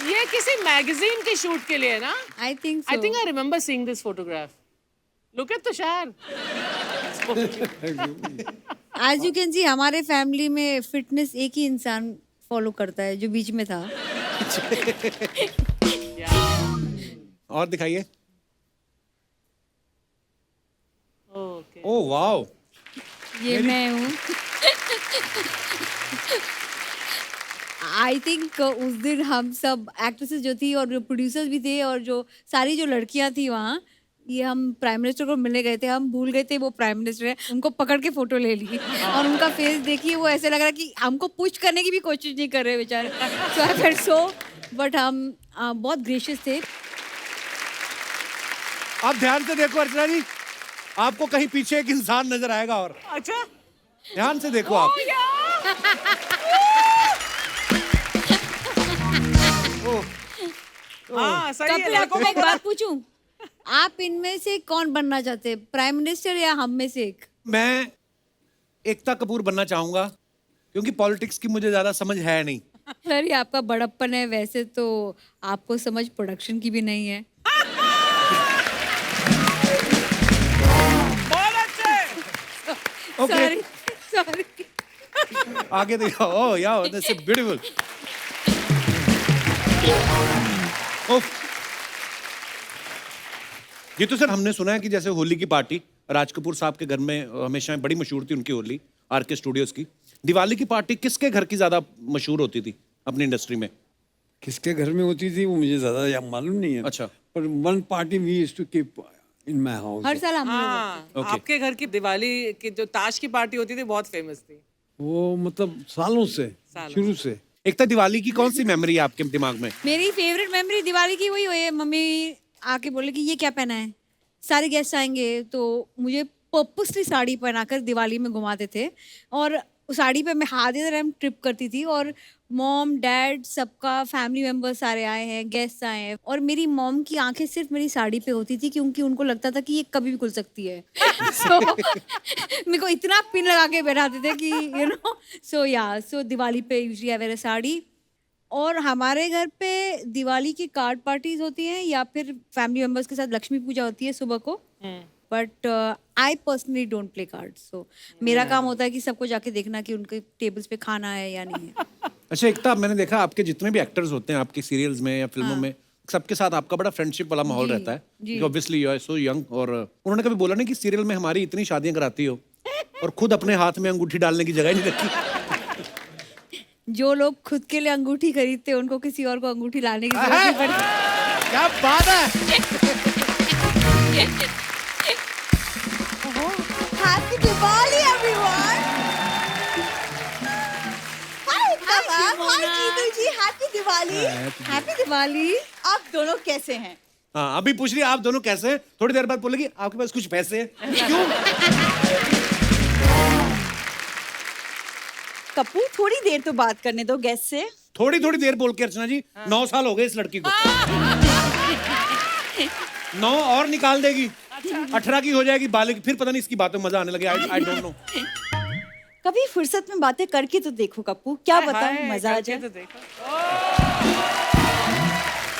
S2: ये किसी मैगजीन के शूट के लिए है ना?
S4: I think
S2: I think I remember seeing this photograph. Look at Tushar.
S4: As you can see हमारे फैमिली में फिटनेस एक ही इंसान फॉलो करता है, जो बीच में था।
S1: और दिखाइए।
S2: Okay.
S1: ओह वाओ,
S4: ये मैं हूँ। आई थिंक उस दिन हम सब एक्ट्रेसेस जो थी और जो प्रोड्यूसर्स भी थे और जो सारी जो लड़कियां थी वहाँ, ये हम प्राइम मिनिस्टर को मिलने गए थे, हम भूल गए थे वो प्राइम मिनिस्टर है, उनको पकड़ के फोटो ले ली और उनका फेस देखिए, वो ऐसे लग रहा कि हमको पुश करने की भी कोशिश नहीं कर रहे बेचारे। सो आई फेल्ट सो, बट हम बहुत ग्रेशियस थे।
S1: आप ध्यान से देखो अर्चना जी, आपको कहीं पीछे एक इंसान नजर आएगा, और
S2: अच्छा।
S1: ध्यान से देखो आप।
S2: हाँ, सही है।
S4: कपिल, आपको मैं एक बात पूछूं, आप इनमें से कौन बनना चाहते हैं, प्राइम मिनिस्टर या हम में से एक?
S1: मैं एकता कपूर बनना चाहूंगा, क्योंकि पॉलिटिक्स की मुझे ज्यादा समझ है नहीं।
S4: सर, ये आपका बड़प्पन है, वैसे तो आपको समझ प्रोडक्शन की भी नहीं है।
S2: बहुत अच्छे।
S1: Okay,
S4: sorry.
S1: आगे देखो। ओह यार, दैट्स ब्यूटीफुल। जीतू सर, हमने सुना है कि जैसे होली की पार्टी राज कपूर साहब के घर में हमेशा बड़ी मशहूर थी उनकी होली, आरके स्टूडियोज की। दिवाली की पार्टी किसके घर की ज्यादा मशहूर होती थी अपनी इंडस्ट्री में?
S3: किसके घर में होती थी वो मुझे ज्यादा मालूम नहीं है।
S1: अच्छा।
S3: पर one party we used to keep in my house.
S4: हर साल हम लोग
S2: हाँ,
S1: Okay.
S2: आपके घर की दिवाली की जो ताश की पार्टी होती थी बहुत फेमस थी।
S3: वो मतलब सालों से, शुरू से।
S1: एकता, दिवाली की कौन सी मेमोरी है आपके दिमाग में?
S4: मेरी फेवरेट मेमोरी दिवाली की वही हुई है, मम्मी आके बोले कि ये क्या पहना है, सारे गेस्ट आएंगे, तो मुझे पर्पसली साड़ी पहनाकर दिवाली में घुमाते थे। और उस साड़ी पे मैं हाथ इधर हम ट्रिप करती थी और मॉम डैड सबका फैमिली मेम्बर सारे आए हैं, गेस्ट आए हैं और मेरी मॉम की आंखें सिर्फ मेरी साड़ी पे होती थी क्योंकि उनको लगता था कि ये कभी भी खुल सकती है। सो मेरे को इतना पिन लगा के बैठाते थे कि सो दिवाली पे यूजुअली आई वेयर अ साड़ी। और हमारे घर पे दिवाली की कार्ड पार्टीज होती हैं या फिर फैमिली मेम्बर्स के साथ लक्ष्मी पूजा होती है सुबह को। But I personally don't play cards. So मेरा काम होता है कि सबको जाके देखना कि उनके टेबल्स पे खाना है या नहीं है।
S1: अच्छा एकता, मैंने देखा आपके जितने भी एक्टर्स होते हैं आपके सीरियल्स में या फिल्मों में, सबके साथ आपका बड़ा फ्रेंडशिप वाला माहौल रहता है। Obviously you are so young. और उन्होंने कभी बोला नहीं कि सीरियल में हमारी इतनी शादियां कराती हो और खुद अपने हाथ में अंगूठी डालने की जगह नहीं रखी?
S4: जो लोग खुद के लिए अंगूठी खरीदते हैं उनको किसी और को अंगूठी लाने की जरूरत नहीं पड़ती।
S1: क्या बात है।
S7: Happy Diwali, everyone! Hi, Mama. Hi, Jeetu ji. Happy Diwali.
S4: Happy Diwali.
S7: आप दोनों कैसे हैं?
S1: हाँ, अभी पूछ रही है आप दोनों कैसे हैं? थोड़ी देर बाद बोलेगी आपके पास कुछ पैसे हैं। क्यों?
S7: कपूर, थोड़ी देर तो बात करने दो गेस्ट से।
S1: थोड़ी थोड़ी देर बोल के अर्चना जी, 9 साल हो गए इस लड़की को। 9 और निकाल देगी, 18 की हो जाएगी बालिग, फिर पता नहीं इसकी बातों में मजा आने लगे। I don't know.
S7: कभी फुर्सत में बातें करके तो देखो कपूर, क्या बताऊं, मजा आ
S2: करके
S7: जाए।
S2: तो देखो।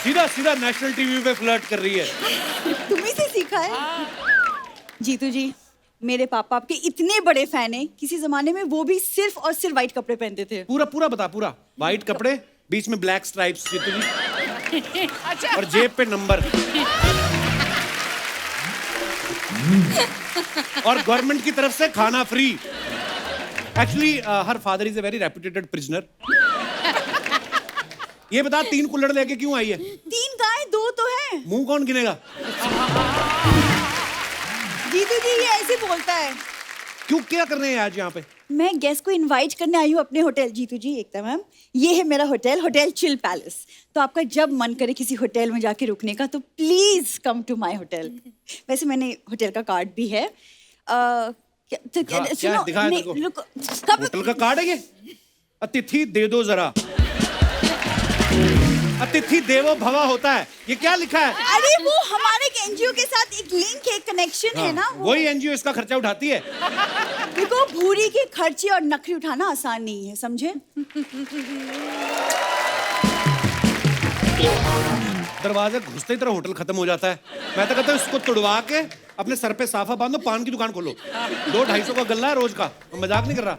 S1: सीधा सीधा नेशनल टीवी पे फ्लर्ट कर रही है।
S7: तुम्ही से सीखा है। जीतू जी, मेरे पापा आपके इतने बड़े फैन हैं, किसी जमाने में वो भी सिर्फ और सिर्फ व्हाइट कपड़े पहनते थे।
S1: पूरा पूरा बता, पूरा व्हाइट कपड़े, बीच में ब्लैक स्ट्राइप्स, जीतू जी, और जेब पे नंबर, और गवर्नमेंट की तरफ से खाना free. Actually her father is a very reputed prisoner. ये बता 3 कुल्हड़ लेके क्यों आई है?
S7: 3 गाय 2 तो है।
S1: मुंह कौन गिनेगा?
S7: जीतू जी ये ऐसे बोलता है।
S1: क्यों, क्या कर रहे हैं आज यहाँ पे?
S7: मैं गेस्ट को इनवाइट करने आई हूँ अपने होटल। जीतू जी, एकता मैम, ये है मेरा होटल, होटल चिल पैलेस। तो आपका जब मन करे किसी होटल में जाके रुकने का तो please come to my hotel. वैसे मैंने होटल का कार्ड भी है।
S1: क्या दिखाया तेरे को? होटल का कार्ड है ये? अतिथि दे दो जरा। अतिथि देवो भवा होता है, ये क्या लिखा है?
S7: अरे वो हमारे एनजीओ के साथ एक लिंक है, कनेक्शन है ना।
S1: वही एनजीओ इसका खर्चा उठाती है।
S7: देखो, भूरी के खर्चे और नखरी उठाना आसान नहीं है, समझे?
S1: दरवाजे घुसते ही तरह होटल खत्म हो जाता है। मैं तो कहता हूँ इसको तुड़वा के अपने सर पे साफा बांधो, पान की दुकान खोलो। 200-250 का गल्ला है रोज का, मजाक नहीं कर रहा।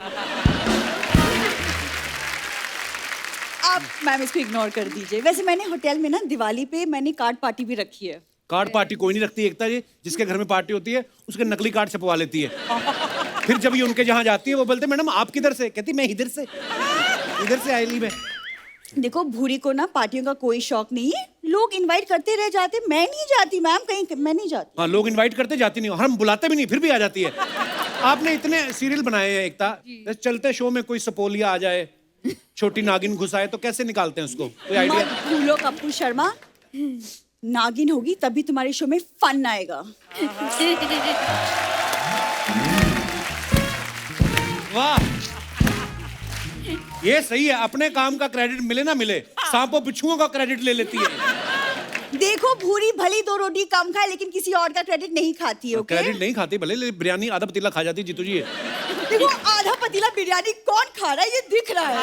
S7: आप मैम इसको इग्नोर कर दीजिए। वैसे मैंने होटल में ना दिवाली पे मैंने कार्ड पार्टी भी रखी है।
S1: कार्ड पार्टी कोई नहीं रखती एकता जी। जिसके घर में पार्टी होती है उसके नकली कार्ड छपवा लेती है। फिर जब ये उनके जहाँ जाती है वो बोलते मैडम आप किधर से? कहती मैं इधर से, इधर से आई ली मैं।
S7: देखो, भूरी को ना पार्टियों का कोई शौक नहीं है। लोग इनवाइट करते रह जाते, मैं नहीं जाती मैम कहीं, मैं नहीं जाती।
S1: हाँ, लोग इनवाइट करते जाती नहीं, हम बुलाते भी नहीं फिर भी आ जाती है। आपने इतने सीरियल बनाए हैं एकता, चलते शो में कोई सपोलिया आ जाए, छोटी नागिन घुसाए तो कैसे निकालते हैं उसको? कोई आइडिया?
S7: मत भूलो कपूर शर्मा, नागिन होगी तभी तुम्हारे शो में फन आएगा।
S1: वाह, ये सही है। अपने काम का क्रेडिट मिले ना मिले, सांपों बिच्छुओं का क्रेडिट ले लेती है।
S7: देखो, भूरी भली 2 रोटी कम खाए लेकिन किसी और का क्रेडिट नहीं खाती। ओके,
S1: क्रेडिट नहीं खाती भले, लेकिन बिरयानी आधा पतीला खा जाती जीतू जी है।
S7: देखो, आधा पतीला बिरयानी कौन खा रहा है ये दिख रहा है।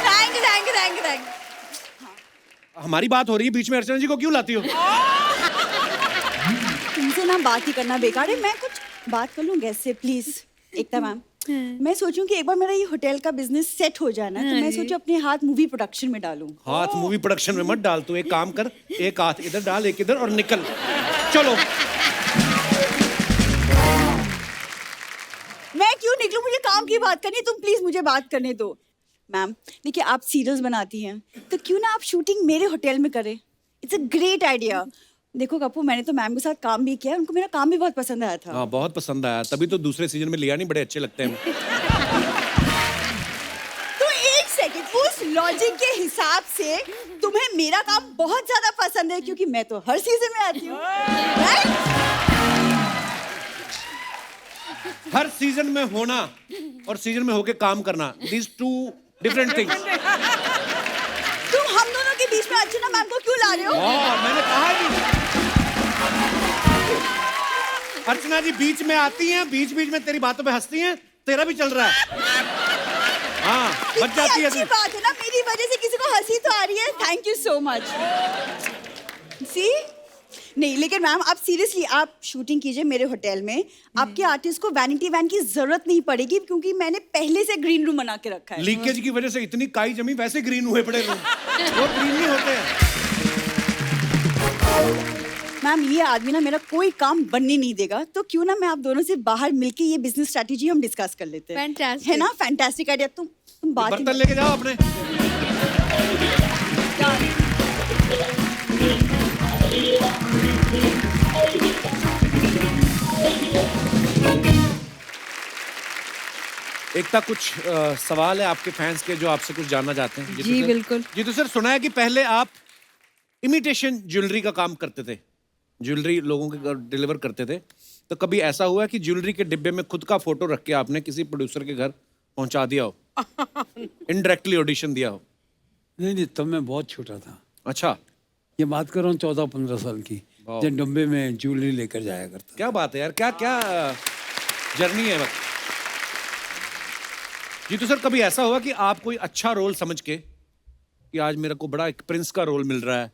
S7: Rank rank rank rank.
S1: हमारी बात हो रही है, बीच में अर्चना जी को क्यों लाती हो?
S7: तुमसे ना बात ही करना बेकार है। मैं कुछ बात कर लूं गेस्ट से प्लीज। एकता मैम, मैं सोचूं कि एक बार मेरा ये होटल का बिजनेस सेट हो जाए ना, तो मैं सोचूं अपने हाथ मूवी प्रोडक्शन में डालूं।
S1: हाथ मूवी प्रोडक्शन में मत डाल, तू एक काम कर, एक हाथ इधर डाल, एक इधर, और निकल। चलो।
S7: मैं क्यों निकलूं? मुझे काम की बात करनी है, तुम प्लीज मुझे बात करने दो। मैम देखिए, आप सीरियल्स बनाती हैं तो क्यों ना आप शूटिंग मेरे होटल में करें। It's a great idea. देखो कपूर, मैंने तो मैम के साथ काम भी किया, उनको मेरा काम भी बहुत पसंद आया था।
S1: हाँ, बहुत पसंद आया, तभी तो दूसरे सीजन में लिया नहीं, बड़े अच्छे लगते हैं।
S7: तो एक सेकंड, उस लॉजिक के हिसाब से तुम्हें मेरा काम बहुत ज्यादा पसंद है क्योंकि मैं तो हर सीजन में आती हूँ।
S1: हर सीजन में होना और सीजन में होके काम करना, दीज टू डिफरेंट थिंग्स।
S7: तुम हम दोनों के बीच में अर्चना मैम को क्यों ला रहे हो?
S1: मैंने कहा ही नहीं। अर्चना जी बीच में आती हैं, बीच बीच में तेरी बातों पे हंसती हैं, तेरा भी चल रहा है। हाँ, बच जाती है।
S7: अच्छी बात है ना, मेरी वजह से किसी को हंसी तो आ रही है। Thank you so much. सी नहीं, लेकिन मैम आप सीरियसली आप शूटिंग कीजिए मेरे होटल में। आपके आर्टिस्ट को वैनिटी वैन की जरूरत नहीं पड़ेगी, क्योंकि मैंने पहले से ग्रीन रूम बना के रखा है।
S1: लीकेज की वजह से इतनी काई जमी, वैसे ग्रीन हुए पड़े रूम, वो ग्रीन नहीं होते हैं।
S7: मैम ये आदमी ना मेरा कोई काम बनने नहीं देगा, तो क्यों ना मैं आप दोनों से बाहर मिलके ये बिजनेस स्ट्रेटेजी हम डिस्कस कर लेते हैं।
S4: Fantastic.
S7: है ना? Fantastic idea. तुम बात ही
S1: बर्तन लेके जाओ अपने। एकता, कुछ सवाल है आपके फैंस के जो आपसे कुछ जानना चाहते हैं?
S4: जी,
S1: सर?
S4: बिल्कुल।
S1: जीतू सर, सुना है कि पहले आप इमिटेशन ज्वेलरी का काम करते थे, ज्वेलरी लोगों के घर डिलीवर करते थे, तो कभी ऐसा हुआ कि ज्वेलरी के डिब्बे में खुद का फोटो रख के आपने किसी प्रोड्यूसर के घर पहुंचा दिया हो, इनडायरेक्टली ऑडिशन दिया हो?
S3: नहीं, तब मैं बहुत छोटा था।
S1: अच्छा,
S3: ये बात कर रहा हूँ 14-15 साल की,
S1: वाह।
S3: जब डब्बे में ज्वेलरी लेकर जाया करता।
S1: क्या बात है यार, क्या क्या जर्नी है वक्त। जीतू सर, कभी ऐसा हुआ कि आप कोई अच्छा रोल समझ के कि आज मेरे को बड़ा एक प्रिंस का रोल मिल रहा है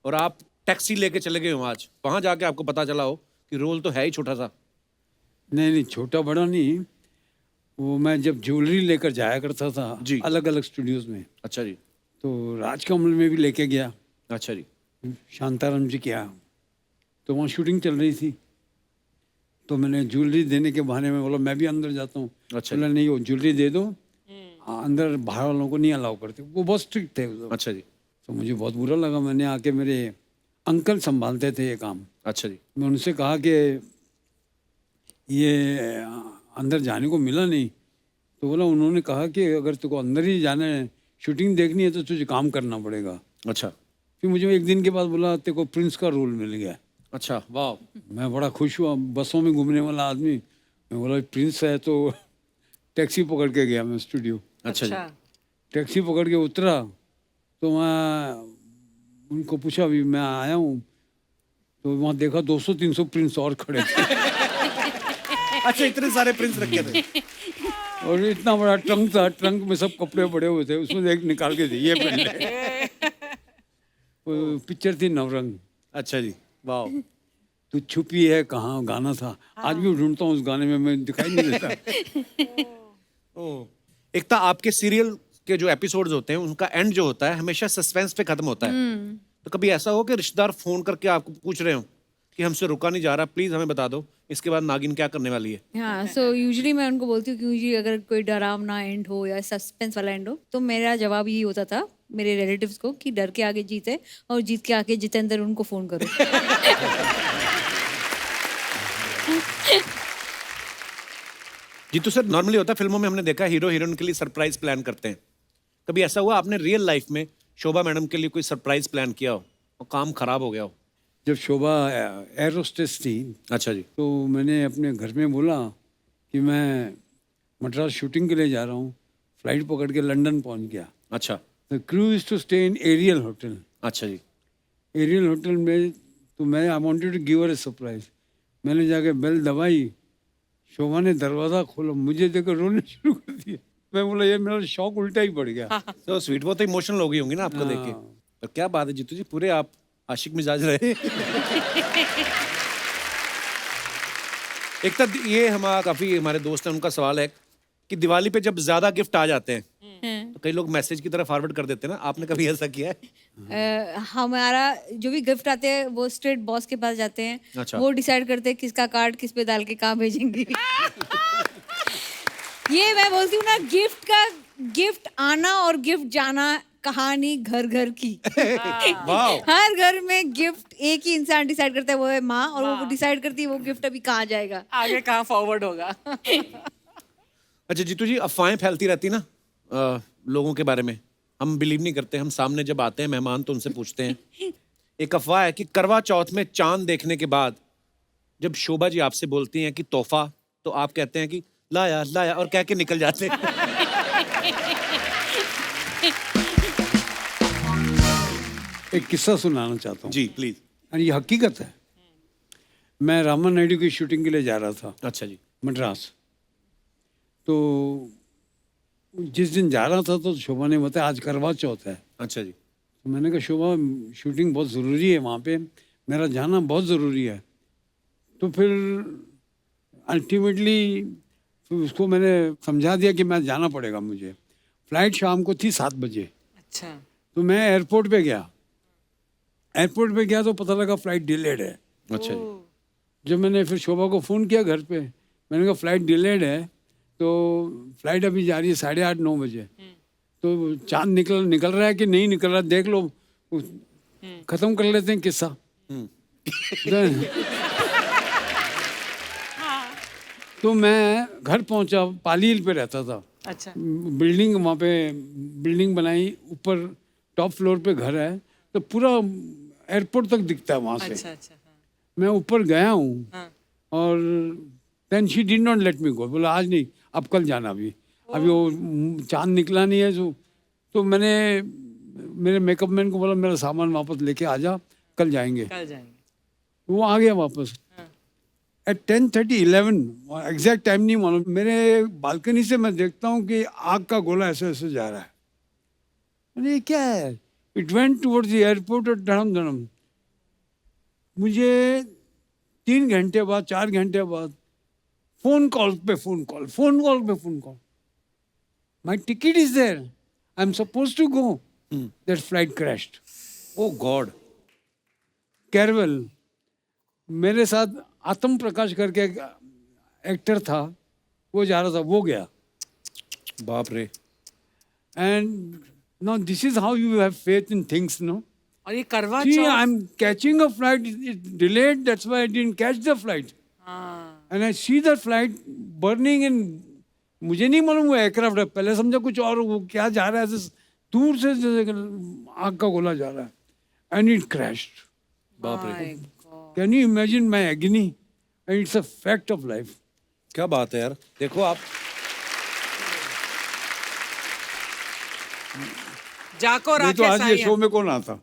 S1: और आप टैक्सी लेके चले गए हो, आज वहां जाके आपको पता चला हो कि रोल तो है ही छोटा सा?
S3: नहीं, छोटा बड़ा नहीं, वो मैं जब ज्वेलरी लेकर जाया करता था
S1: जी।
S3: अलग अलग स्टूडियोज में,
S1: अच्छा जी,
S3: तो राजकमल में भी लेके गया,
S1: अच्छा जी,
S3: शांताराम जी के यहाँ, तो वहाँ शूटिंग चल रही थी, तो मैंने ज्वेलरी देने के बहाने में बोला मैं भी अंदर जाता हूँ।
S1: अच्छा
S3: बोला नहीं, वो ज्वेलरी दे दो, अंदर बाहर वालों को नहीं अलाउ करते, वो बहुत स्ट्रिक्ट थे उस वक्त।
S1: अच्छा जी,
S3: तो मुझे बहुत बुरा लगा। मैंने आके, मेरे अंकल संभालते थे ये काम,
S1: अच्छा जी,
S3: मैं उनसे कहा कि ये अंदर जाने को मिला नहीं, तो बोला उन्होंने कहा कि अगर तुझको अंदर ही जाना है, शूटिंग देखनी है, तो तुझे काम करना पड़ेगा।
S1: अच्छा,
S3: फिर मुझे एक दिन के बाद बोला तेरे को प्रिंस का रोल मिल गया।
S1: अच्छा, वाह,
S3: मैं बड़ा खुश हुआ, बसों में घूमने वाला आदमी, मैं बोला प्रिंस है, तो टैक्सी पकड़ के गया मैं स्टूडियो।
S1: अच्छा जी,
S3: टैक्सी पकड़ के उतरा, तो मैं उनको पूछा अभी मैं आया हूँ, तो वहाँ देखा 200-300 प्रिंस और खड़े थे।
S1: अच्छा, इतने सारे प्रिंस रखे थे?
S3: और इतना बड़ा ट्रंक था, ट्रंक में सब कपड़े पड़े हुए थे, उसमें से एक निकाल के दी, ये पहन ले। वो पिक्चर थी नवरंग।
S1: अच्छा जी, वाह,
S3: तू छुपी है कहाँ गाना था, आज भी ढूंढता हूँ उस गाने में, मैं दिखाई नहीं देता।
S1: एकता, आपके सीरियल के जो एपिसोड्स होते हैं उनका एंड जो होता है हमेशा सस्पेंस पे खत्म होता है, तो कभी ऐसा हो कि रिश्तेदार फोन करके आपको पूछ रहे हो कि हमसे रुका नहीं जा रहा, प्लीज हमें बता दो इसके बाद नागिन क्या करने वाली है?
S4: हाँ, सो यूजुअली मैं उनको बोलती हूँ कि यूजुअली अगर कोई डरावना एंड हो या सस्पेंस वाला एंड हो, तो मेरा जवाब यही होता था मेरे रिलेटिव्स को कि डर के आगे जीत है और जीत के आगे जितेंद्र उनको फोन करो।
S1: जीतू सर, नॉर्मली होता है फिल्मों में, हमने देखा हीरो हीरोइन के लिए सरप्राइज प्लान करते हैं, कभी ऐसा हुआ आपने रियल लाइफ में शोभा मैडम के लिए कोई सरप्राइज प्लान किया हो और काम खराब हो गया हो?
S3: जब शोभा एयर होस्टेस थी,
S1: अच्छा जी,
S3: तो मैंने अपने घर में बोला कि मैं मद्रास शूटिंग के लिए जा रहा हूँ, फ्लाइट पकड़ के लंदन पहुँच गया।
S1: अच्छा,
S3: the crew is to stay in Ariel hotel.
S1: अच्छा जी,
S3: एरियल होटल में, तो मैं I wanted to give her a surprise. मैंने जाके बेल दबाई, शोभा ने दरवाज़ा खोला, मुझे देखकर रोने शुरू कर दिया। मैं बोला ये मेरा शौक उल्टा ही पड़ गया।
S1: तो स्वीट, वो तो इमोशनल हो गई होंगी ना आपको देख के। तो क्या बात है जीतू जी, पूरे आप आशिक मिजाज रहे। एक तक ये हमारा काफी हमारे दोस्त हैं, उनका सवाल है कि दिवाली पे जब ज्यादा गिफ्ट आ जाते हैं तो कई लोग मैसेज की तरह फॉरवर्ड कर देते हैं ना, आपने कभी ऐसा किया है?
S4: हमारा जो भी गिफ्ट आते हैं वो स्ट्रेट बॉस के पास जाते हैं।
S1: अच्छा।
S4: वो डिसाइड करते हैं किसका कार्ड किस पे डाल के कहाँ भेजेंगे। ये मैं बोलती हूँ ना, गिफ्ट आना और गिफ्ट जाना कहानी घर घर की।
S1: वाह,
S4: हर घर में गिफ्ट एक ही इंसान डिसाइड करता है, वो है माँ, और वो डिसाइड करती है वो गिफ्ट अभी कहाँ जाएगा,
S2: आगे कहाँ फॉरवर्ड होगा।
S1: अच्छा जीतू जी, अफवाहें फैलती रहती ना लोगों के बारे में, हम बिलीव नहीं करते, हम सामने जब आते हैं मेहमान तो उनसे पूछते हैं। एक अफवाह है कि करवा चौथ में चांद देखने के बाद जब शोभा जी आपसे बोलती हैं कि तोहफा, तो आप कहते हैं कि लाया लाया और कह के निकल जाते हैं।
S3: एक किस्सा सुनाना चाहता हूँ
S1: जी प्लीज।
S3: और ये हकीकत है। मैं रामा नायडू की शूटिंग के लिए जा रहा था
S1: अच्छा जी।
S3: मद्रास। तो जिस दिन जा रहा था तो शोभा ने बताया आज करवा चौथ है।
S1: अच्छा जी।
S3: तो मैंने कहा शोभा शूटिंग बहुत ज़रूरी है वहाँ पे, मेरा जाना बहुत ज़रूरी है। तो फिर अल्टीमेटली फिर उसको मैंने समझा दिया कि मैं जाना पड़ेगा मुझे। फ़्लाइट शाम को थी 7 बजे।
S2: अच्छा।
S3: तो मैं एयरपोर्ट पे गया। एयरपोर्ट पे गया तो पता लगा फ़्लाइट डिलेड है।
S1: अच्छा जी।
S3: जब मैंने फिर शोभा को फ़ोन किया घर पे, मैंने कहा फ़्लाइट डिलेड है, तो फ़्लाइट अभी जा रही है 8:30-9 बजे। तो चांद निकल रहा है कि नहीं निकल रहा देख लो, ख़त्म कर लेते हैं किस्सा। तो मैं घर पहुंचा, पाली हिल पे रहता था।
S2: अच्छा।
S3: बिल्डिंग वहाँ पे बिल्डिंग बनाई, ऊपर टॉप फ्लोर पे घर है, तो पूरा एयरपोर्ट तक दिखता है वहाँ से।
S2: अच्छा अच्छा। हाँ।
S3: मैं ऊपर गया हूँ
S2: हाँ।
S3: और then she did not let me go. बोला आज नहीं, अब कल जाना। अभी वो चांद निकला नहीं है। तो मैंने मेरे मेकअप मैन को बोला मेरा सामान वापस लेके आ जा, कल जाएंगे।
S2: कल जाएंगे।
S3: वो आ गया वापस। एट 10:30 11 एग्जैक्ट टाइम नहीं मालूम, मेरे बालकनी से मैं देखता हूँ कि आग का गोला ऐसे ऐसे जा रहा है। मैंने ये क्या है? It went towards the airport और धड़म धड़म। मुझे 3 घंटे बाद 4 घंटे बाद फोन कॉल पे phone call. My ticket is there, I am suppose to go, that flight crashed.
S1: Oh God.
S3: कैरवेल, मेरे साथ आत्म प्रकाश करके एक एक्टर था, वो जा रहा था, वो गया।
S1: बाप रे।
S3: And now this is how you have faith in things, no.
S2: और ये करवा
S3: See,
S2: Chauth.
S3: I'm catching a flight. It's delayed. That's why I didn't catch the flight.
S2: हाँ।
S3: And I see the flight burning in. मुझे नहीं मालूम वो aircraft है। पहले समझा कुछ और, वो क्या जा रहा है ऐसे दूर से जैसे आग का गोला जा रहा है। And it crashed.
S1: बाप रे।
S2: My God.
S3: Can you imagine my agony? And it's a fact of life.
S1: क्या बात है यार। देखो आप,
S2: जाको
S3: नहीं तो
S2: राकेश
S3: आज ये शो
S2: आर्यन।
S3: में कौन आता?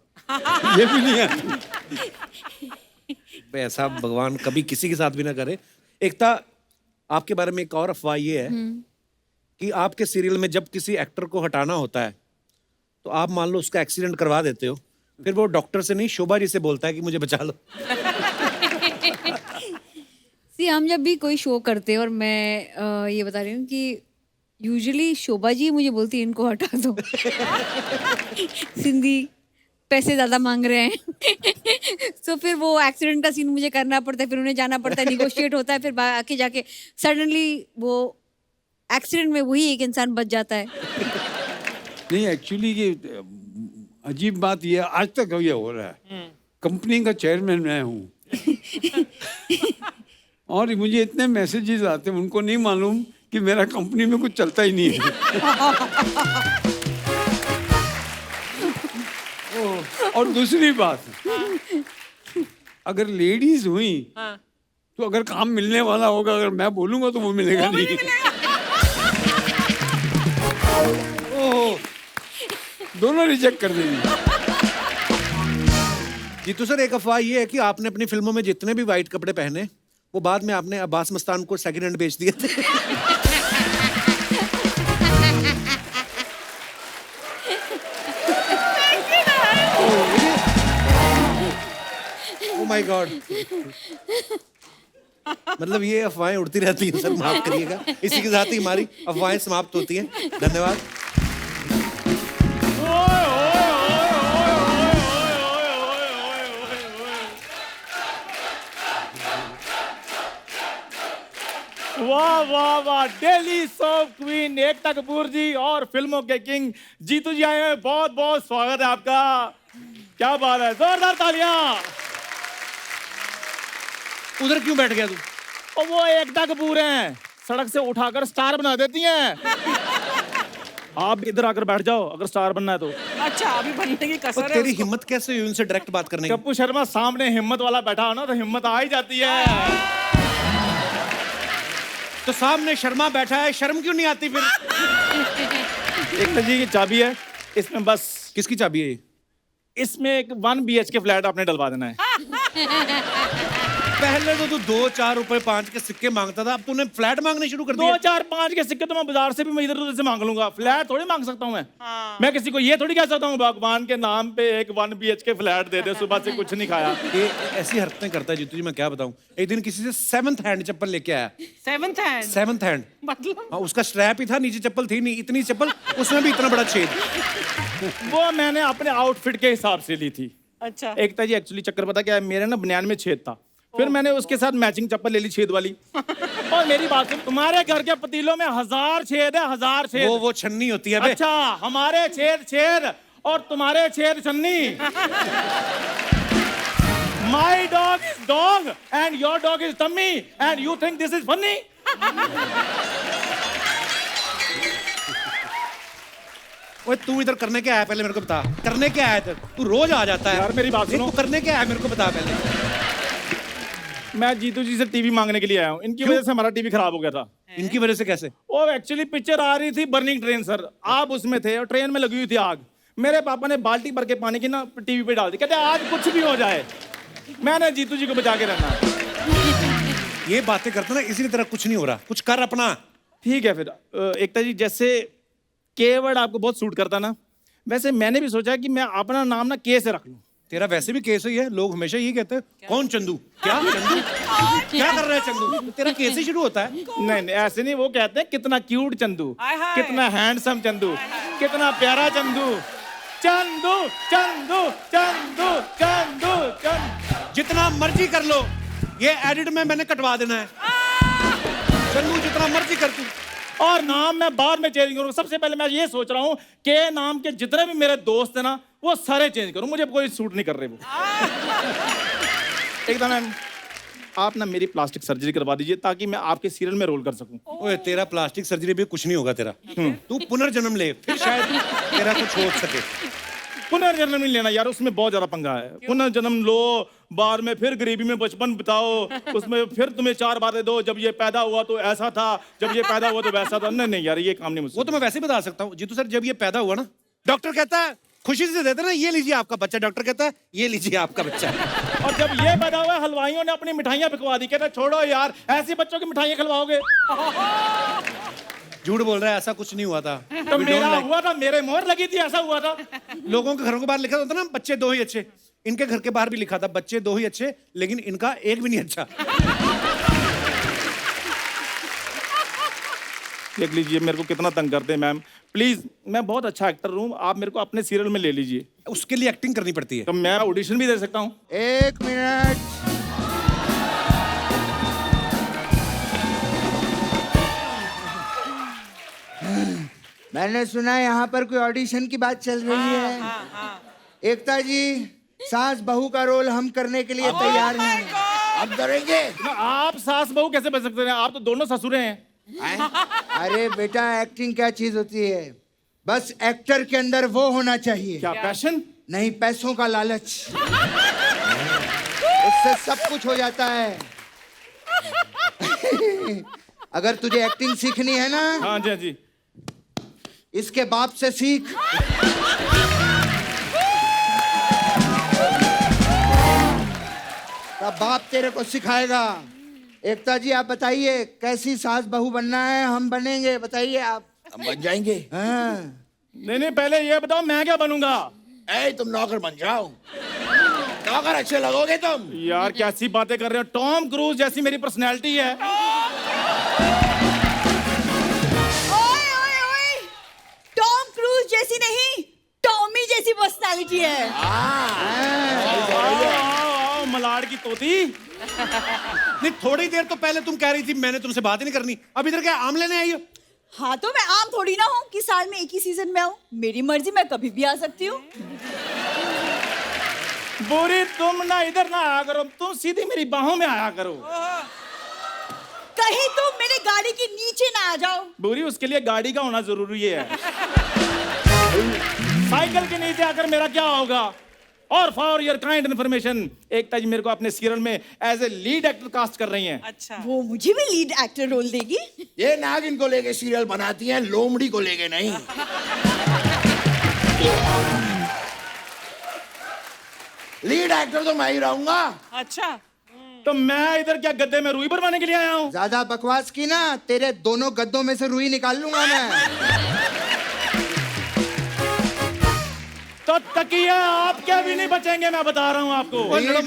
S3: ये भी नहीं आता।
S1: भाई ऐसा भगवान कभी किसी के साथ भी ना करे। एकता, आपके बारे में एक और अफवाह ये है कि आपके सीरियल में जब किसी एक्टर को हटाना होता है तो आप मान लो उसका एक्सीडेंट करवा देते हो, फिर वो डॉक्टर से नहीं शोभा जी से बोलता है कि मुझे बचा लो।
S4: सी हम जब भी कोई शो करते हैं, और मैं ये बता रही हूँ कि यूजुअली शोभा जी मुझे बोलती है इनको हटा दो। सिंधी पैसे ज़्यादा मांग रहे हैं। तो फिर वो एक्सीडेंट का सीन मुझे करना पड़ता है, फिर उन्हें जाना पड़ता है, निगोशिएट होता है, फिर आके जाके सडनली वो एक्सीडेंट में वही एक इंसान बच जाता है।
S3: नहीं, एक्चुअली ये अजीब बात ये आज तक ये हो रहा है। कंपनी का चेयरमैन मैं हूँ और मुझे इतने मैसेजेस आते हैं, उनको नहीं मालूम कि मेरा कंपनी में कुछ चलता ही नहीं है। और दूसरी बात, अगर लेडीज हुई तो अगर काम मिलने वाला होगा, अगर मैं बोलूंगा तो वो मिलेगा नहीं। ओह, दोनों रिजेक्ट कर देंगे।
S1: जीतू सर, एक अफवाह ये है कि आपने अपनी फिल्मों में जितने भी वाइट कपड़े पहने वो बाद में आपने अब्बास मस्तान को सेकंड हैंड बेच दिए थे। Oh my God. मतलब ये अफवाहें उड़ती रहती हैं सर, माफ करिएगा। इसी के साथ ही हमारी अफवाहें समाप्त होती हैं। धन्यवाद।
S8: वाह वाह वाह। Daily soap queen Ekta Kapoor जी और फिल्मों के किंग जीतू जी आए हैं। बहुत बहुत स्वागत है आपका। क्या बात है, जोरदार तालियां।
S1: उधर क्यों बैठ गया तू?
S8: और वो एकता कपूर हैं, सड़क से उठाकर स्टार बना देती हैं। आप इधर आकर बैठ जाओ अगर स्टार बनना है तो।
S2: अच्छा, अभी बनने की कसर है
S1: तेरी
S2: उसको।
S1: हिम्मत कैसे हुई उनसे डायरेक्ट बात करने की?
S8: कप्पू शर्मा सामने हिम्मत वाला बैठा हो ना तो हिम्मत आ ही जाती है।
S1: तो सामने शर्मा बैठा है, शर्म क्यों नहीं आती फिर?
S8: एकता जी की चाबी है, इसमें बस
S1: किसकी चाबी है ये?
S8: इसमें एक 1 BHK फ्लैट आपने डलवा देना है।
S1: पहले तो तू 2, 4 रुपए 5 के सिक्के मांगता था, अब तूने फ्लैट मांगने शुरू कर दिए।
S8: 2, 4, 5 के सिक्के तो मैं बाजार से भी मैं इधर उधर से मांग लूंगा, फ्लैट थोड़ी मांग सकता हूँ मैं। मैं किसी को ये थोड़ी कह सकता हूँ भगवान के नाम पे एक 1 BHK फ्लैट दे दे, सुबह से कुछ नहीं खाया।
S1: ये ऐसी हरकतें करता है जीतू जी, मैं क्या बताऊं। एक दिन किसी से 7th हैंड चप्पल लेके आया।
S2: 7th hand.
S1: 7th हैंड,
S2: मतलब
S1: हाँ, उसका स्ट्रैप ही था, नीचे चप्पल थी नहीं, इतनी चप्पल, उसमें भी इतना बड़ा छेद।
S8: वो मैंने अपने आउटफिट के हिसाब से ली थी।
S2: अच्छा.
S8: एकता जी एक्चुअली चक्कर पता क्या है, मेरे ना बनियान में छेद था, फिर मैंने उसके साथ मैचिंग चप्पल ले ली छेद वाली। और मेरी बात सुन, तुम्हारे घर के पतीलों में 1000 छेद है, 1000 छेद।
S1: वो छन्नी होती है बे।
S8: अच्छा, हमारे छेद छेद और तुम्हारे छेद छन्नी। My dog is dog and your dog is tummy and you think this is funny?
S1: ओए तू इधर करने क्या आया, पहले मेरे को बता। करने क्या आया इधर? तू रोज आ जाता है
S8: यार मेरी बात
S1: नहीं,
S8: सुनो।
S1: तू करने क्या आया मेरे को बता पहले।
S8: मैं जीतू जी से टीवी मांगने के लिए आया हूँ, इनकी वजह से हमारा टीवी खराब हो गया था।
S1: इनकी वजह से कैसे?
S8: वो एक्चुअली पिक्चर आ रही थी बर्निंग ट्रेन सर, आप उसमें थे और ट्रेन में लगी हुई थी आग। मेरे पापा ने बाल्टी भर के पानी की ना टीवी पे डाल दी, कहते आज कुछ भी हो जाए मैंने जीतू जी को बचा के रहना है।
S1: ये बातें करते ना, इसी तरह कुछ नहीं हो रहा, कुछ कर अपना।
S8: ठीक है फिर एकता जी, जैसे के वर्ड आपको बहुत सूट करता ना, वैसे मैंने भी सोचा कि मैं अपना नाम ना के से रख लूं।
S1: तेरा वैसे भी केस ही है, लोग हमेशा यही कहते हैं, कौन चंदू? क्या चंदू? क्या कर रहा है चंदू? तेरा केस ही शुरू होता है।
S8: नहीं नहीं ऐसे नहीं, वो कहते हैं कितना क्यूट चंदू,
S2: हाय हाय।
S8: कितना हैंडसम चंदू, कितना प्यारा चंदू, चंदू चंदू चंदू चंदू चंदू।
S1: जितना मर्जी कर लो, ये एडिट में मैंने कटवा देना है। चंदू जितना मर्जी कर तू।
S8: और नाम मैं बाद में चेंज करूंगा। सबसे पहले मैं ये सोच रहा हूँ के नाम के जितने भी मेरे दोस्त हैं ना, वो सारे चेंज करूं, मुझे कोई सूट नहीं कर रहे वो। एकदम मैम, आप ना मेरी प्लास्टिक सर्जरी करवा दीजिए ताकि मैं आपके सीरियल में रोल कर सकूं।
S1: ओए तेरा प्लास्टिक सर्जरी भी कुछ नहीं होगा तेरा। तू पुनर्जन्म ले, फिर शायद तेरा कुछ हो सके।
S8: पुनर्जन्म नहीं लेना यार, उसमें बहुत ज्यादा पंगा है। पुनर्जन्म लो, बाद में फिर गरीबी में बचपन बिताओ, उसमें फिर तुम्हें 4 बातें दो, जब ये पैदा हुआ तो ऐसा था, जब ये पैदा हुआ तो वैसा था। नहीं नहीं यार, ये काम नहीं मुझसे।
S1: वो तो मैं वैसे ही बता सकता हूँ जीतू सर। जब ये पैदा हुआ ना, डॉक्टर कहता है, खुशी से देते ना, ये लीजिए आपका बच्चा। डॉक्टर कहता है ये लीजिए आपका बच्चा।
S8: और जब ये पैदा हुआ, हलवाइयों ने अपनी मिठाइयाँ बिकवा दी, कहता छोड़ो यार, ऐसे बच्चों की मिठाइयाँ खिलवाओगे।
S1: झूठ बोल रहा है, ऐसा कुछ नहीं हुआ था।
S8: तो मेरा हुआ था, मेरे मोहर लगी थी, ऐसा हुआ था।
S1: लोगों के घरों के बाहर लिखा होता ना, बच्चे 2 ही अच्छे। इनके घर के बाहर भी लिखा था, बच्चे 2 ही अच्छे, लेकिन इनका एक भी नहीं अच्छा।
S8: देख लीजिए मेरे को कितना तंग करते हैं मैम। प्लीज, मैं बहुत अच्छा एक्टर हूँ, आप मेरे को अपने सीरियल में ले लीजिए।
S1: उसके लिए एक्टिंग करनी पड़ती है।
S8: तो मैं ऑडिशन भी दे सकता हूँ।
S5: 1 मिनट। मैंने सुना यहाँ पर कोई ऑडिशन की बात चल रही है। एकता जी, सास बहू का रोल हम करने के लिए तैयार हैं।
S6: अब करेंगे।
S8: आप सास बहू कैसे बन सकते हैं? आप तो दोनों ससुरे हैं।
S5: अरे बेटा, एक्टिंग क्या चीज होती है? बस एक्टर के अंदर वो होना चाहिए।
S8: क्या पैशन?
S5: नहीं, पैसों का लालच। उससे सब कुछ हो जाता है। अगर तुझे एक्टिंग सीखनी है ना,
S8: हाँ जी, हाँ जी।
S5: इसके बाप से सीख। तब बाप तेरे को सिखाएगा। एकता जी, आप बताइए कैसी सास बहू बनना है? हम बनेंगे, बताइए आप।
S6: हम बन जाएंगे।
S5: हाँ।
S8: नहीं नहीं, पहले ये बताओ मैं क्या बनूंगा?
S6: ए, तुम नौकर बन जाओ। नौकर अच्छे लगोगे तुम।
S8: यार कैसी बातें कर रहे हो? टॉम क्रूज जैसी मेरी पर्सनैलिटी है।
S7: ओए ओए ओए, टॉम क्रूज जैसी नहीं, टॉमी जैसी पर्सनालिटी है।
S8: आओ, मलाड की तोती।
S1: नहीं, थोड़ी देर तो पहले तुम कह रही थी मैंने तुमसे बात ही नहीं करनी, अब इधर क्या आम लेने आई हो?
S7: हाँ, तो मैं आम थोड़ी ना हूँ कि साल में एक ही सीजन में आऊँ। मेरी मर्जी, मैं कभी भी आ सकती हूँ।
S8: बुरी, तुम ना इधर ना आया करो, तुम सीधी मेरी बाहों में आया करो।
S7: कहीं तुम मेरी गाड़ी के नीचे ना आ जाओ।
S8: बुरी, उसके लिए गाड़ी का होना जरूरी है। साइकिल के नीचे आकर मेरा क्या होगा? और for your kind information, Ekta ji मेरे को अपने सीरियल में as a lead actor cast कर रही हैं।
S2: अच्छा।
S7: वो मुझे भी लीड एक्टर रोल देगी?
S6: ये नागिन को लेके सीरियल बनाती हैं, लोमड़ी को लेके नहीं। लीड एक्टर तो मैं ही रहूंगा।
S2: अच्छा।
S8: तो मैं इधर क्या गद्दे में रुई भरवाने के लिए आया हूँ?
S5: ज्यादा बकवास की ना, तेरे दोनों गद्दों में से रुई निकाल लूंगा मैं।
S8: तो तकिया आपके भी नहीं बचेंगे, मैं बता रहा हूँ आपको।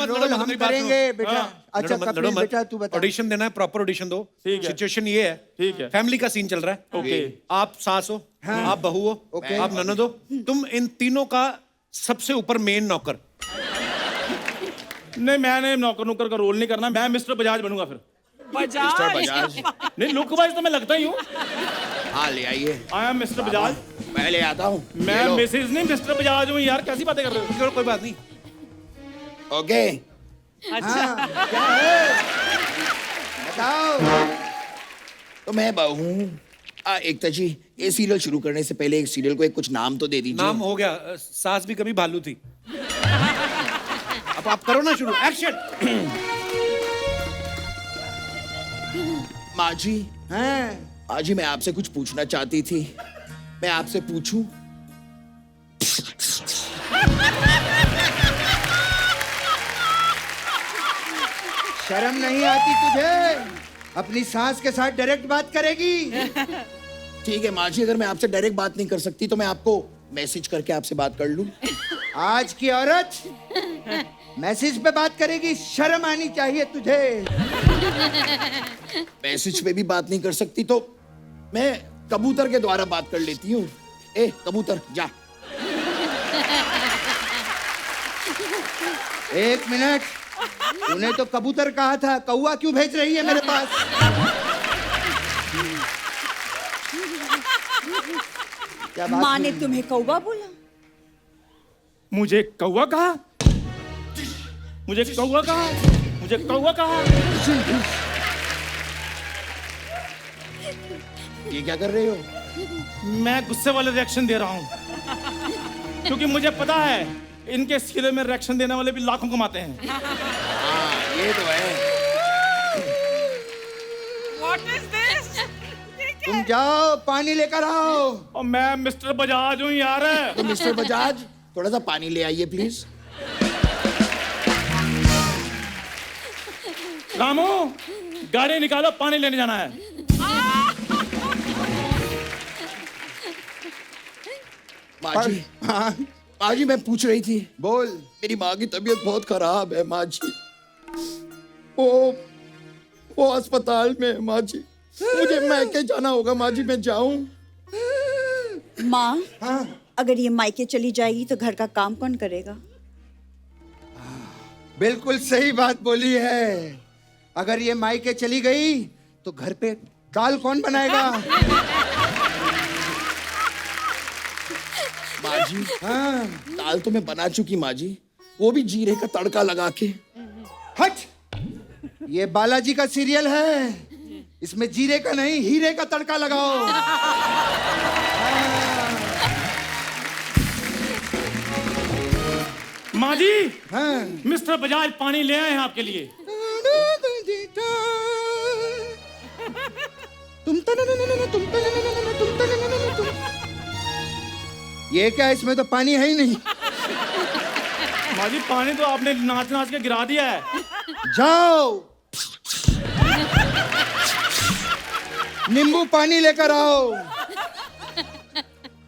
S5: रोल हम करेंगे बेटा। अच्छा कपिल बेटा तू बता।
S1: ऑडिशन देना है, प्रॉपर ऑडिशन दो।
S8: ठीक है।
S1: सिचुएशन ये है,
S8: ठीक है।
S1: फैमिली का सीन चल रहा है।
S8: ओके।
S1: आप सास हो, आप बहू हो, आप ननद हो, तुम इन तीनों का सबसे ऊपर मेन नौकर।
S8: नहीं, मैंने नौकर नुकर का रोल नहीं करना, मैं मिस्टर बजाज बनूंगा फिर।
S2: बजाज।
S8: नहीं, लुक वाइज तो मैं लगता ही हूँ।
S6: हाँ ले आइए,
S8: आई एम मिस्टर बजाज।
S6: मैं ले आता हूँ।
S8: मैं मिसेज नहीं मिस्टर बजाज हूँ यार, कैसी बातें कर रहे हो?
S1: चलो कोई बात नहीं।
S6: ओके
S2: अच्छा।
S5: क्या है बताओ।
S6: तो मैं बहू हूँ। एकता जी, ये सीरियल शुरू करने से पहले एक सीरियल को एक कुछ नाम तो दे दीजिए।
S1: नाम हो गया, सास भी कभी भालू थी। अब आप करो ना शुरू, एक्शन।
S6: माँ जी,
S5: हैं?
S6: माँ जी मैं आपसे कुछ पूछना चाहती थी, मैं आपसे पूछूं?
S5: शर्म नहीं आती तुझे? अपनी सास के साथ डायरेक्ट बात करेगी?
S6: ठीक है माँ जी, अगर मैं आपसे डायरेक्ट बात नहीं कर सकती तो मैं आपको मैसेज करके आपसे बात कर लूं।
S5: आज की औरत मैसेज पे बात करेगी? शर्म आनी चाहिए तुझे।
S6: मैसेज पे भी बात नहीं कर सकती तो मैं कबूतर के द्वारा बात कर लेती हूँ। ए कबूतर जा।
S5: एक मिनट, तूने तो कबूतर कहा था, कौवा क्यों भेज रही है मेरे पास? क्या बात
S7: माँ ने
S5: हुई?
S7: तुम्हें कौवा बोला?
S8: मुझे कौवा कहा? मुझे कौवा कहा? मुझे कौवा कहा?
S6: ये क्या कर रहे हो?
S8: मैं गुस्से वाले रिएक्शन दे रहा हूँ, क्योंकि मुझे पता है इनके सीरियल में रिएक्शन देने वाले भी लाखों कमाते हैं।
S6: हाँ ये तो है।
S2: What is this?
S5: तुम जाओ पानी लेकर आओ।
S8: और मैं मिस्टर बजाज हूँ यार।
S6: तो मिस्टर बजाज थोड़ा सा पानी ले आइए प्लीज।
S8: रामू, गाड़ी निकालो, पानी लेने जाना है।
S6: माँ जी,
S5: हाँ
S6: माँ जी मैं पूछ रही थी,
S5: बोल।
S6: मेरी माँ की तबीयत बहुत खराब है माँ जी। वो अस्पताल में है माँ जी। मुझे मैके जाना होगा माँ जी, मैं जाऊं?
S7: माँ,
S5: हाँ
S7: अगर ये मायके चली जाएगी तो घर का काम कौन करेगा?
S5: बिल्कुल सही बात बोली है। अगर ये मायके चली गई तो घर पे दाल कौन बनाएगा?
S6: माँ जी,
S5: हाँ
S6: दाल तो मैं बना चुकी माँ जी, वो भी जीरे का तड़का लगा के।
S5: हट, ये बालाजी का सीरियल है, इसमें जीरे का नहीं हीरे का तड़का लगाओ।
S8: माँ जी,
S5: हाँ
S8: मिस्टर बजाज पानी ले आए हैं आपके लिए।
S5: ये क्या, इसमें तो पानी है ही नहीं।
S8: माँ जी, पानी तो आपने नाच नाच के गिरा दिया है।
S5: जाओ नींबू पानी लेकर आओ।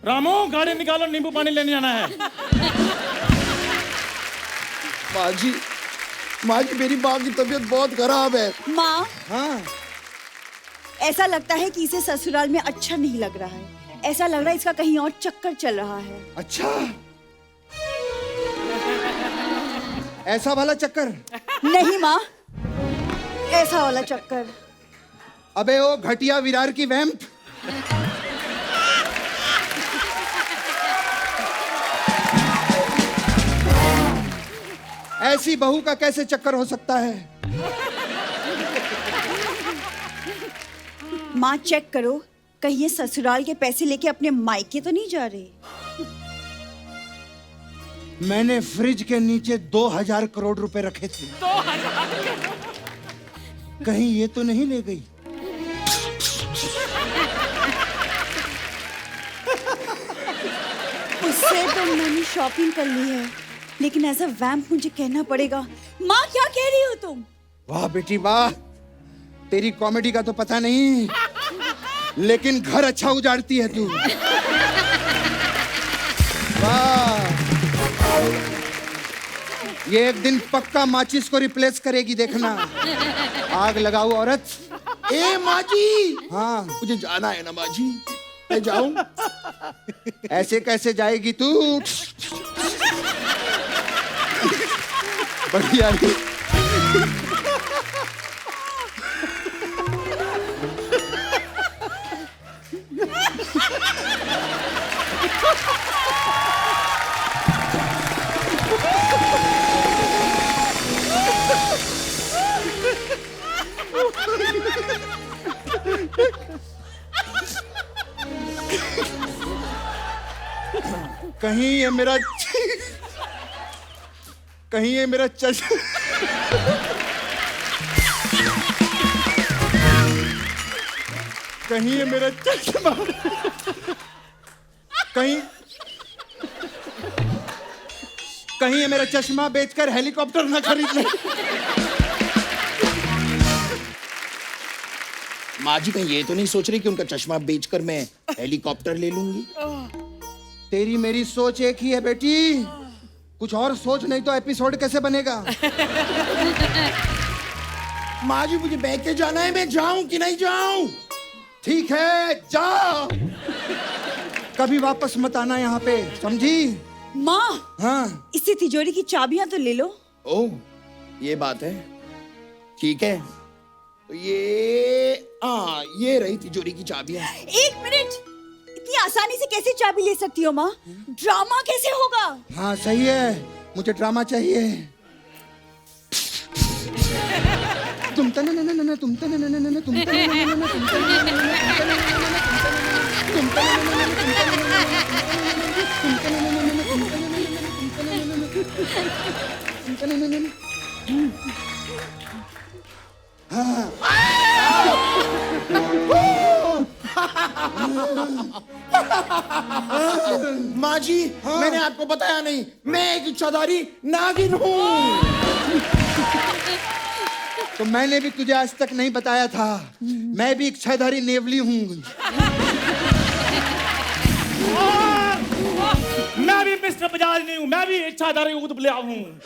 S8: रामू, गाड़ी निकालो, नींबू पानी लेने जाना है।
S6: माँ जी मेरी माँ की तबीयत बहुत खराब है।
S7: माँ,
S5: हाँ
S7: ऐसा लगता है कि इसे ससुराल में अच्छा नहीं लग रहा है। ऐसा लग रहा है इसका कहीं और चक्कर चल रहा है।
S5: अच्छा, ऐसा वाला चक्कर?
S7: नहीं माँ, ऐसा वाला चक्कर।
S5: अबे ओ घटिया विरार की वैम्प। ऐसी बहू का कैसे चक्कर हो सकता है?
S7: माँ चेक करो, कहीं ये ससुराल के पैसे लेके अपने मायके तो नहीं जा रहे।
S5: मैंने फ्रिज के नीचे 2000 करोड़ रुपए रखे थे।
S2: 2000
S5: कहीं ये तो नहीं ले गई?
S7: उससे तो मैंने शॉपिंग कर ली है, लेकिन एज अ वैम्प मुझे कहना पड़ेगा। माँ क्या कह रही हो तुम?
S5: वाह बेटी वाह, तेरी कॉमेडी का तो पता नहीं, लेकिन घर अच्छा उजाड़ती है तू। वाह, ये एक दिन पक्का माचिस को रिप्लेस करेगी, देखना। आग लगाओ औरत।
S6: ए माँ जी,
S5: हाँ,
S6: मुझे जाना है ना माँ जी, मैं जाऊं?
S5: ऐसे कैसे जाएगी तू? बढ़िया है। कहीं ये मेरा चश्मा कहीं ये मेरा चश्मा कहीं ये मेरा चश्मा बेचकर हेलीकॉप्टर न खरीद ले।
S6: माँ जी कहीं ये तो नहीं सोच रही कि उनका चश्मा बेचकर मैं हेलीकॉप्टर ले लूंगी?
S5: तेरी मेरी सोच एक ही है बेटी, कुछ और सोच, नहीं तो एपिसोड कैसे बनेगा?
S6: माँ जी मुझे बह के जाना है, मैं जाऊं कि नहीं जाऊं?
S5: ठीक है, जा, कभी वापस मत आना यहाँ पे, समझी?
S7: माँ,
S5: हाँ,
S7: इससे तिजोरी की चाबियां तो ले लो।
S6: ओह, ये बात है, ठीक है। तो ये रही तिजोरी की चाबियां।
S7: एक मिनट, इतनी आसानी से कैसे चाबी ले सकती हो माँ? ड्रामा कैसे होगा?
S5: हाँ सही है, मुझे ड्रामा चाहिए। तुम तने न न न तुम तने न न न तुम तने न न न तुम तने न न न
S6: माँ जी, मैंने आपको बताया नहीं, मैं एक इच्छाधारी नागिन हूँ।
S5: तो मैंने भी तुझे आज तक नहीं बताया था, मैं भी इच्छाधारी नेवली हूँ।
S8: मैं भी मिस्टर बजाज नहीं हूँ, मैं भी इच्छाधारी ऊद बिलाव हूँ।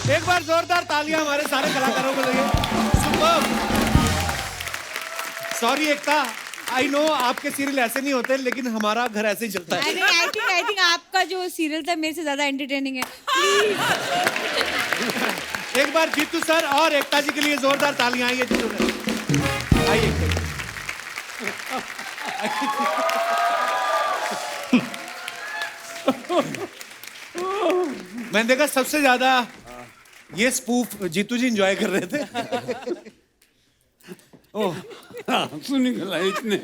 S1: एक बार जोरदार तालियां हमारे सारे कलाकारों को लगे। Superb. Sorry Ekta, I know आपके सीरियल ऐसे नहीं होते, लेकिन हमारा घर ऐसे ही चलता है।
S4: आई थिंक आपका जो सीरियल था मेरे से ज्यादा एंटरटेनिंग है।
S1: एक बार जीतू सर और एकता जी के लिए जोरदार तालियां। आइए जीतू सर, आइए। मैंने देखा सबसे ज्यादा ये स्पूफ जीतू जी एंजॉय कर रहे थे।
S3: ओह, आंसू निकला इतने।